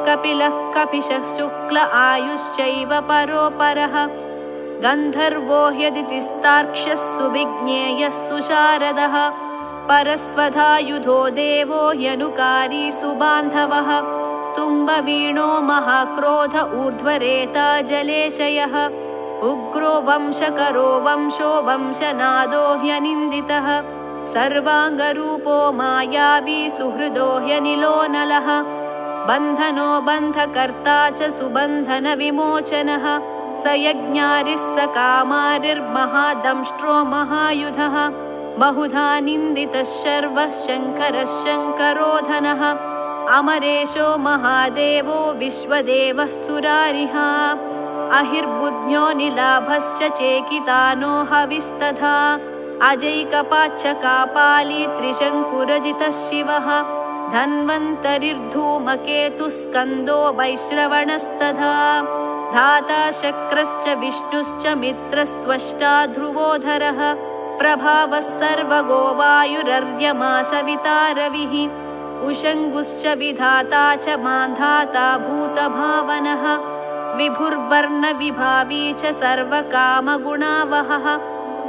A: कपिलः कपिशः शुक्ल आयुश्चैव परोपरः गन्धर्वो ह्यदितिस्तार्क्ष्यः सुविज्ञेयः सुशारदः परस्वधायुधो देवो ह्यनुकारी सुबान्धवः तुम्बवीणो महाक्रोध ऊर्ध्वरेता जलेशयः उग्रो वंशकरो वंशो वंशनादो ह्यनिन्दितः सर्वाङ्गरूपो मायावी सुहृदो ह्यनिलोनलः बन्धनो बन्धकर्ता च सुबन्धनविमोचनः स यज्ञारिः स कामारिर्महादंष्ट्रो महायुधः बहुधा निन्दितः शर्वः शङ्करः शङ्करोधनः अमरेशो महादेवो विश्वदेवः सुरारिः अहिर्बुद्ध्यो निलाभश्च चेकितानो हविस्तथा अजैकपाच्चकापाली त्रिशङ्कुरजितः शिवः धन्वन्तरिर्धूमकेतुः स्कन्दो वैश्रवणस्तथा धाता शक्रश्च विष्णुश्च मित्रस्त्वष्टा ध्रुवोधरः प्रभावः सर्वगो वायुरर्यमा सविता रविः उषङ्गुश्च विधाता च मान्धाता भूतभावनः विभुर्वर्णविभावी च सर्वकामगुणावहः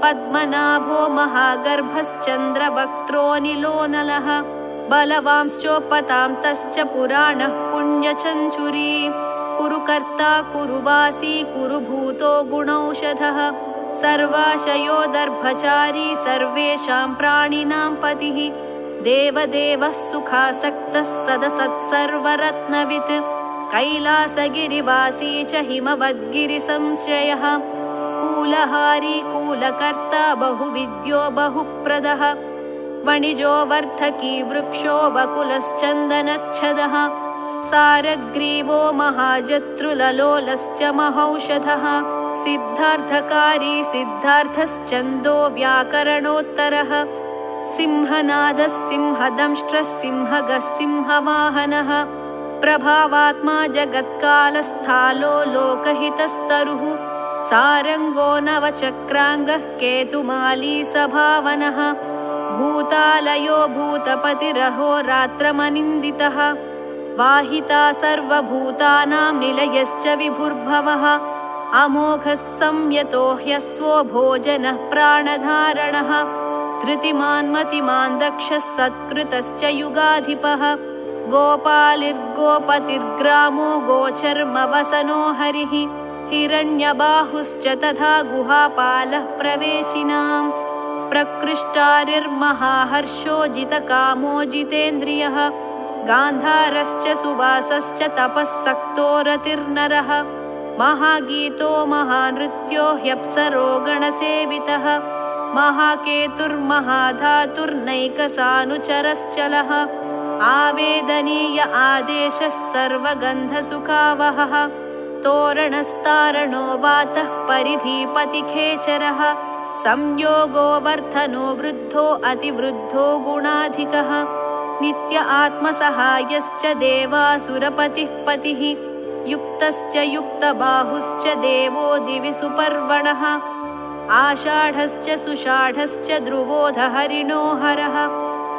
A: पद्मनाभो महागर्भश्चन्द्रवक्त्रोऽनिलोनलः बलवांश्चोपतान्तश्च पुराणः पुण्यचञ्चुरी कुरुकर्ता कुरुवासी कुरुभूतो गुणौषधः सर्वाशयो दर्भचारी सर्वेषां प्राणिनां पतिः देवदेवः सुखासक्तः सदसत्सर्वरत्नवित् कैलासगिरिवासी च हिमवद्गिरिसंश्रयः कूलहारी कूलकर्ता बहुविद्यो बहुप्रदः वणिजो वर्धकी वृक्षो वकुलश्चन्दनच्छदः सारग्रीवो महाजत्रुललोलश्च महौषधः सिद्धार्थकारी सिद्धार्थश्चन्दो व्याकरणोत्तरः सिंहनादः सिंहदंष्ट्रः सिंहगः सिंहवाहनः प्रभावात्मा जगत्कालस्थालो लोकहितस्तरुः सारङ्गो नवचक्राङ्गः केतुमाली सभावनः भूतालयो भूतपतिरहो रात्रमनिन्दितः वाहिता सर्वभूतानां निलयश्च विभुर्भवः अमोघः संयतो ह्यस्वो भोजनः प्राणधारणः धृतिमान् दक्षः सत्कृतश्च युगाधिपः गोपालिर्गोपतिर्ग्रामो गोचर्मवसनो हरिः हिरण्यबाहुश्च तथा गुहापालः प्रवेशिनाम् प्रकृष्टारिर्महाहर्षो जितकामो जितेन्द्रियः गान्धारश्च सुवासश्च तपःसक्तो रतिर्नरः महागीतो महानृत्यो ह्यप्सरो गणसेवितः महाकेतुर्महाधातुर्नैकसानुचरश्चलः आवेदनीय आदेशः सर्वगन्धसुखावहः तोरणस्तारणो वातः परिधिपतिखेचरः संयोगो वर्धनो वृद्धो अतिवृद्धो गुणाधिकः नित्य आत्मसहायश्च देवासुरपतिः पतिः युक्तश्च युक्तबाहुश्च देवो दिवि सुपर्वणः आषाढश्च सुषाढश्च ध्रुवोधहरिणो हरः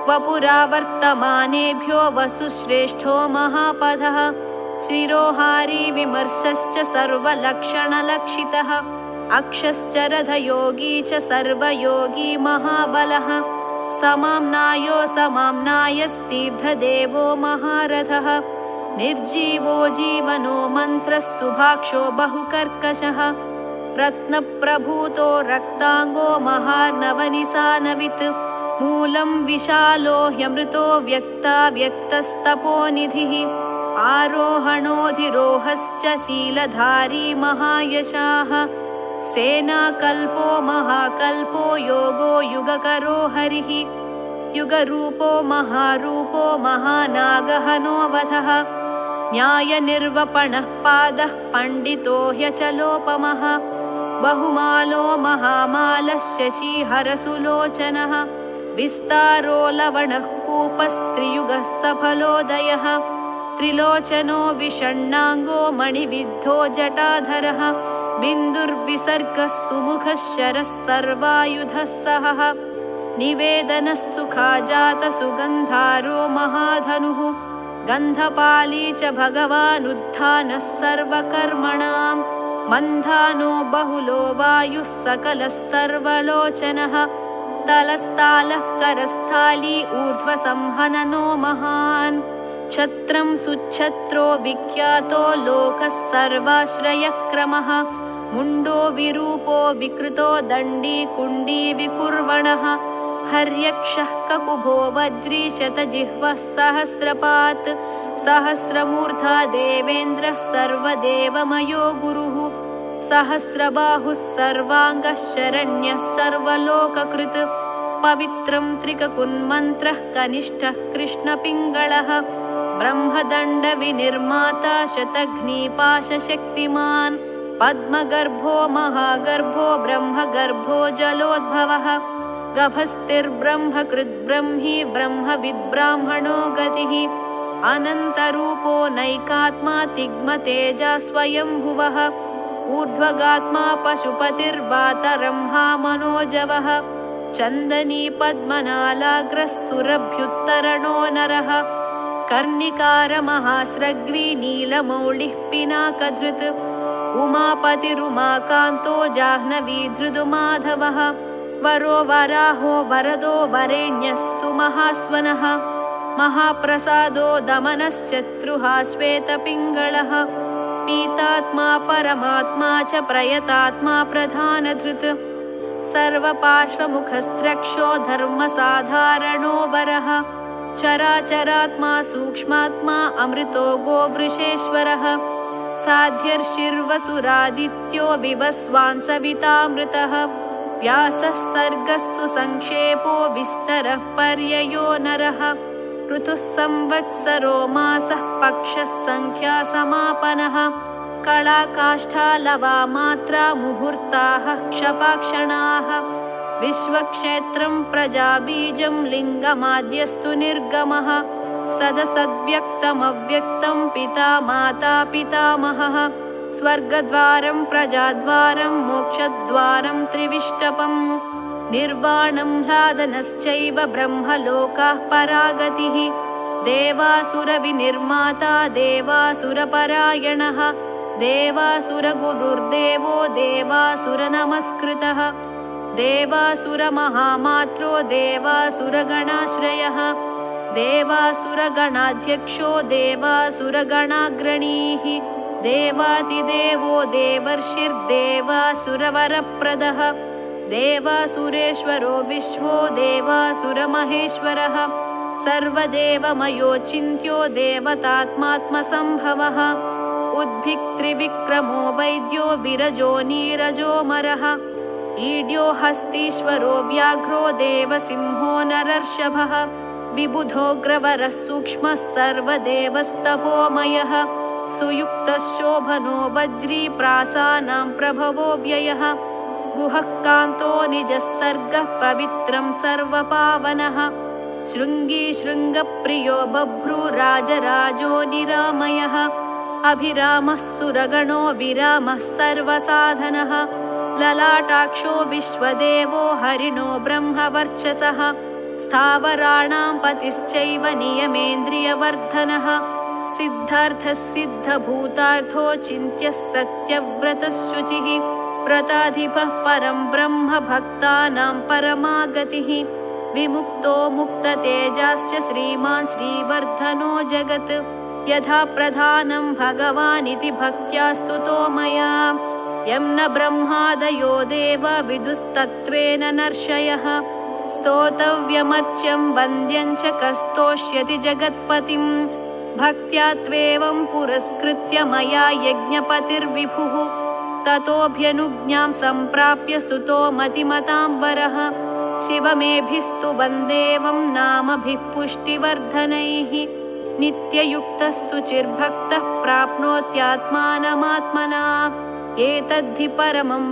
A: वपुरावर्तमानेभ्यो वसुश्रेष्ठो महापथः शिरोहारी विमर्शश्च सर्वलक्षणलक्षितः अक्षश्च रथयोगी च सर्वयोगी महाबलः समाम्नायो समाम्नायस्तीर्थदेवो महारथः निर्जीवो जीवनो मन्त्रः सुभाक्षो बहुकर्कशः रत्नप्रभूतो रक्ताङ्गो महार्णवनिसानवित् मूलं विशालो ह्यमृतो व्यक्ताव्यक्तस्तपोनिधिः आरोहणोऽधिरोहश्च शीलधारी महायशाः सेनाकल्पो महाकल्पो योगो युगकरो हरिः युगरूपो महारूपो महानागहनो वधः न्यायनिर्वपणः पादः पण्डितो ह्यचलोपमः बहुमालो महामालः शशीहरसुलोचनः विस्तारो लवणः कूपस्त्रियुगः सफलोदयः त्रिलोचनो विषण्णाङ्गो मणिविद्धो जटाधरः बिन्दुर्विसर्गः सुमुखः शरः सर्वायुधः सहः निवेदनः सुखाजातसुगन्धारो महाधनुः गन्धपाली च भगवानुत्थानः सर्वकर्मणां मन्धानो बहुलो वायुः सकलः सर्वलोचनः तलस्तालः करस्थाली ऊर्ध्वसंहननो महान् छत्रं सुच्छत्रो विख्यातो लोकः सर्वाश्रयक्रमः मुण्डो विरूपो विकृतो दण्डी कुण्डी विकुर्वणः हर्यक्षः ककुभो वज्री शतजिह्वः सहस्रपात् सहस्रमूर्धा देवेन्द्रः सर्वदेवमयो गुरुः सहस्रबाहुः सर्वाङ्गः शरण्यः सर्वलोककृत् पवित्रं त्रिककुन्मन्त्रः कनिष्ठः कृष्णपिङ्गळः ब्रह्मदण्डविनिर्माता शतघ्नीपाशशक्तिमान् पद्मगर्भो महागर्भो ब्रह्मगर्भो जलोद्भवः गभस्तिर्ब्रह्मकृद्ब्रह्मी ब्रह्मविद्ब्राह्मणो गतिः अनन्तरूपो नैकात्मा तिग्मतेजा स्वयंभुवः ऊर्ध्वगात्मा पशुपतिर्वातरंहा मनोजवः चन्दनी पद्मनालाग्रः सुरभ्युत्तरणो नरः कर्णिकारमहास्रग्वी नीलमौलिः पिनाकधृत् उमापतिरुमाकान्तो जाह्नवीधृदुमाधवः वरो वराहो वरदो वरेण्यः सुमहास्वनः महाप्रसादो दमनश्चत्रुः श्वेतपिङ्गळः पीतात्मा परमात्मा च प्रयतात्मा प्रधानधृत् सर्वपार्श्वमुखस्त्रक्षो धर्मसाधारणो वरः चराचरात्मा सूक्ष्मात्मा अमृतो गोवृषेश्वरः साध्यर्षिर्वसुरादित्यो विवस्वान् सवितामृतः व्यासः सर्गः सुसंक्षेपो विस्तरः पर्ययो नरः ऋतुः संवत्सरो मासः पक्षः संख्या समापनः कलाकाष्ठा मात्रा मुहूर्ताः क्षपाक्षणाः विश्वक्षेत्रं प्रजाबीजं लिङ्गमाद्यस्तु निर्गमः सदसद्व्यक्तमव्यक्तं पिता माता पितामहः स्वर्गद्वारं प्रजाद्वारं मोक्षद्वारं त्रिविष्टपम् निर्वाणं ह्लादनश्चैव ब्रह्मलोकाः परागतिः देवासुरविनिर्माता देवासुरपरायणः देवासुरगुरुर्देवो देवासुरनमस्कृतः देवासुरमहामात्रो देवासुरगणाश्रयः देवासुरगणाध्यक्षो देवासुरगणाग्रणीः देवातिदेवो देवर्षिर्देवासुरवरप्रदः देवासुरेश्वरो विश्वो देवासुरमहेश्वरः सर्वदेवमयोचिन्त्यो देवतात्मात्मसम्भवः उद्भिक्त्रिविक्रमो वैद्यो विरजो नीरजोमरः ईड्यो हस्तीश्वरो व्याघ्रो देवसिंहो नरर्षभः विबुधोग्रवरः सूक्ष्मः सर्वदेवस्तपोमयः सुयुक्तशोभनो वज्री प्रासानां प्रभवो व्ययः गुहः कान्तो निजः सर्गः पवित्रं सर्वपावनः शृङ्गी शृङ्गप्रियो बभ्रुराजराजो निरामयः अभिरामः सुरगणो विरामः सर्वसाधनः ललाटाक्षो विश्वदेवो हरिणो ब्रह्मवर्चसः स्थावराणां पतिश्चैव नियमेन्द्रियवर्धनः सिद्धार्थः सिद्धभूतार्थो चिन्त्यः सत्यव्रतः शुचिः व्रताधिपः परं ब्रह्म भक्तानां परमागतिः विमुक्तो मुक्ततेजाश्च श्रीमान् श्रीवर्धनो जगत् यथा प्रधानं भगवानिति भक्त्या स्तुतो मया यं न ब्रह्मादयो देव विदुस्तत्त्वेन नर्षयः स्तोतव्यमर्च्यं वन्द्यं च कस्तोष्यति जगत्पतिं भक्त्या त्वेवं पुरस्कृत्य मया यज्ञपतिर्विभुः ततोऽभ्यनुज्ञां सम्प्राप्य स्तुतो मतिमतां वरः शिवमेभिस्तु वन्देवं नामभिः पुष्टिवर्धनैः नित्ययुक्तः शुचिर्भक्तः प्राप्नोत्यात्मानमात्मना एतद्धि परमं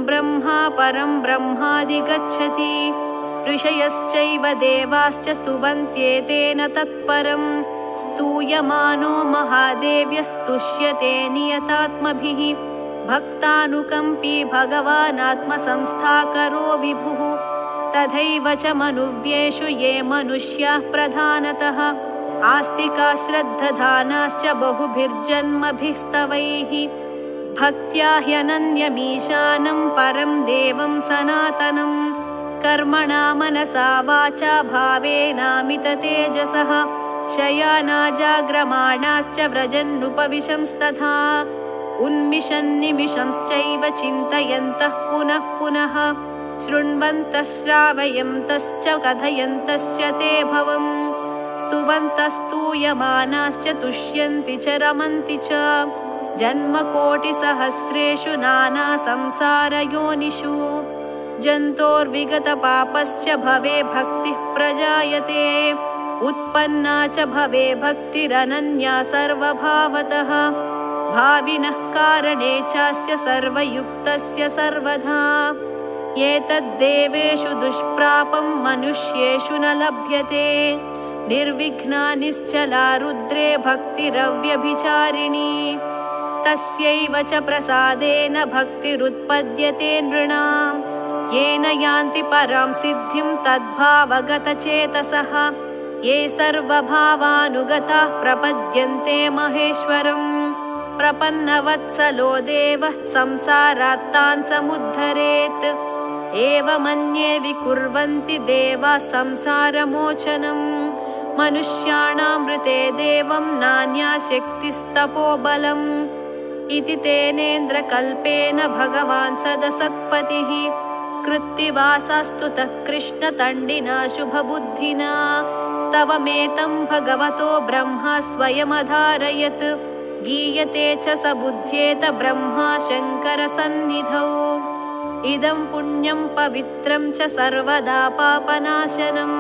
A: ब्रह्मादिगच्छति ऋषयश्चैव देवाश्च स्तुवन्त्येतेन तत्परं स्तूयमानो महादेव्यस्तुष्यते नियतात्मभिः भक्तानुकम्पी भगवानात्मसंस्थाकरो विभुः तथैव च मनुव्येषु ये मनुष्याः प्रधानतः आस्तिका श्रद्धधानाश्च बहुभिर्जन्मभिस्तवैः भक्त्या ह्यनन्यमीशानं परं देवं सनातनं कर्मणा मनसा वाचा भावेनामिततेजसः शयानाजाग्रमाणाश्च व्रजन्नुपविशंस्तथा उन्मिषन्निमिषंश्चैव चिन्तयन्तः पुनः पुनः शृण्वन्तः श्रावयन्तश्च कथयन्तश्च ते भवम् स्तुवन्तस्तूयमानाश्च तुष्यन्ति च रमन्ति च जन्मकोटिसहस्रेषु नानासंसारयोनिषु जन्तोर्विगतपापश्च भवे भक्तिः प्रजायते उत्पन्ना च भवे भक्तिरनन्या सर्वभावतः भाविनः कारणे चास्य सर्वयुक्तस्य सर्वधा एतद्देवेषु दुष्प्रापं मनुष्येषु न लभ्यते निर्विघ्ना निश्चला रुद्रे भक्तिरव्यभिचारिणी तस्यैव च प्रसादेन भक्तिरुत्पद्यते नृणाम् येन यान्ति परां सिद्धिं तद्भावगतचेतसः ये सर्वभावानुगताः प्रपद्यन्ते महेश्वरम् प्रपन्नवत्सलो देवः संसारात्तान् समुद्धरेत् एवमन्ये विकुर्वन्ति देवाः संसारमोचनम् मनुष्याणामृते देवं नान्याशक्तिस्तपोबलम् इति तेनेन्द्रकल्पेन भगवान् सदसत्पतिः कृत्तिवासास्तुतः कृष्णतण्डिना शुभबुद्धिना स्तवमेतं भगवतो ब्रह्मा स्वयमधारयत् गीयते च स बुध्येत ब्रह्मा शङ्करसन्निधौ इदं पुण्यं पवित्रं च सर्वदा पापनाशनं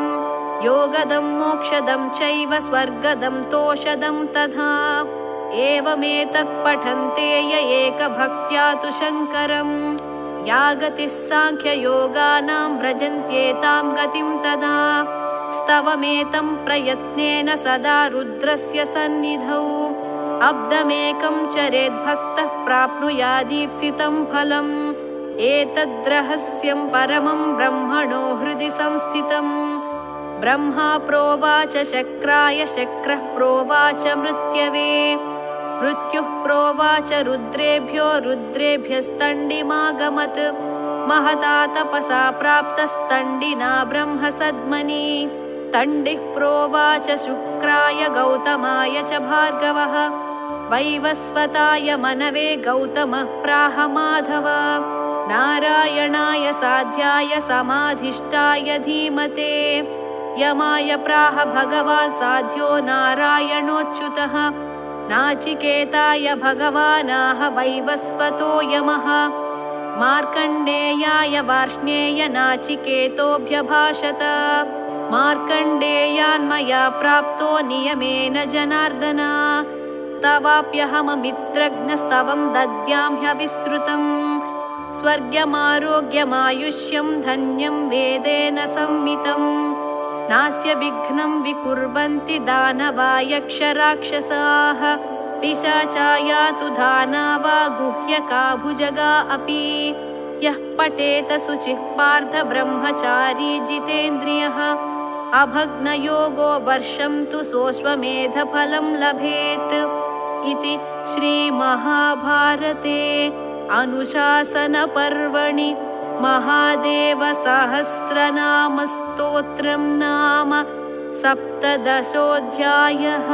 A: योगदं मोक्षदं चैव स्वर्गदं तोषदं तथा एवमेतत् पठन्ते य एकभक्त्या तु शङ्करम् या गतिः साङ्ख्ययोगानां व्रजन्त्येतां गतिं तदा स्तवमेतं प्रयत्नेन सदा रुद्रस्य सन्निधौ अब्दमेकं चरेद्भक्तः प्राप्नुयादीप्सितं फलम् एतद्रहस्यं परमं ब्रह्मणो हृदि संस्थितम् ब्रह्मा प्रोवाच शक्राय शक्रः प्रोवाच मृत्यवे मृत्युः प्रोवाच रुद्रेभ्यो रुद्रेभ्यस्तण्डिमागमत् महता तपसा प्राप्तस्तण्डिना ब्रह्मसद्मनि तण्डिः प्रोवाच शुक्राय गौतमाय च भार्गवः वैवस्वताय मनवे गौतमः प्राह माधव नारायणाय साध्याय समाधिष्ठाय धीमते यमाय प्राह भगवान् साध्यो नारायणोच्युतः नाचिकेताय भगवानाह वैवस्वतो यमः मार्कण्डेयाय वार्ष्णेय नाचिकेतोऽभ्यभाषत मार्कण्डेयान्मया प्राप्तो नियमेन जनार्दन तवाप्यहममित्रघ्नस्तवं दद्यां ह्यविसृतम् स्वर्गमारोग्यमायुष्यं धन्यं वेदेन संमितम् नास्य विघ्नं विकुर्वन्ति दानवा यक्षराक्षसाः पिशाचाया तु दानवा गुह्यका भुजगा अपि यः पठेत शुचिः पार्थ ब्रह्मचारी जितेन्द्रियः अभग्नयोगो वर्षं तु सोऽश्वमेधफलं लभेत् इति श्रीमहाभारते अनुशासनपर्वणि महादेवसहस्रनामस्तोत्रं नाम 17 अध्यायः।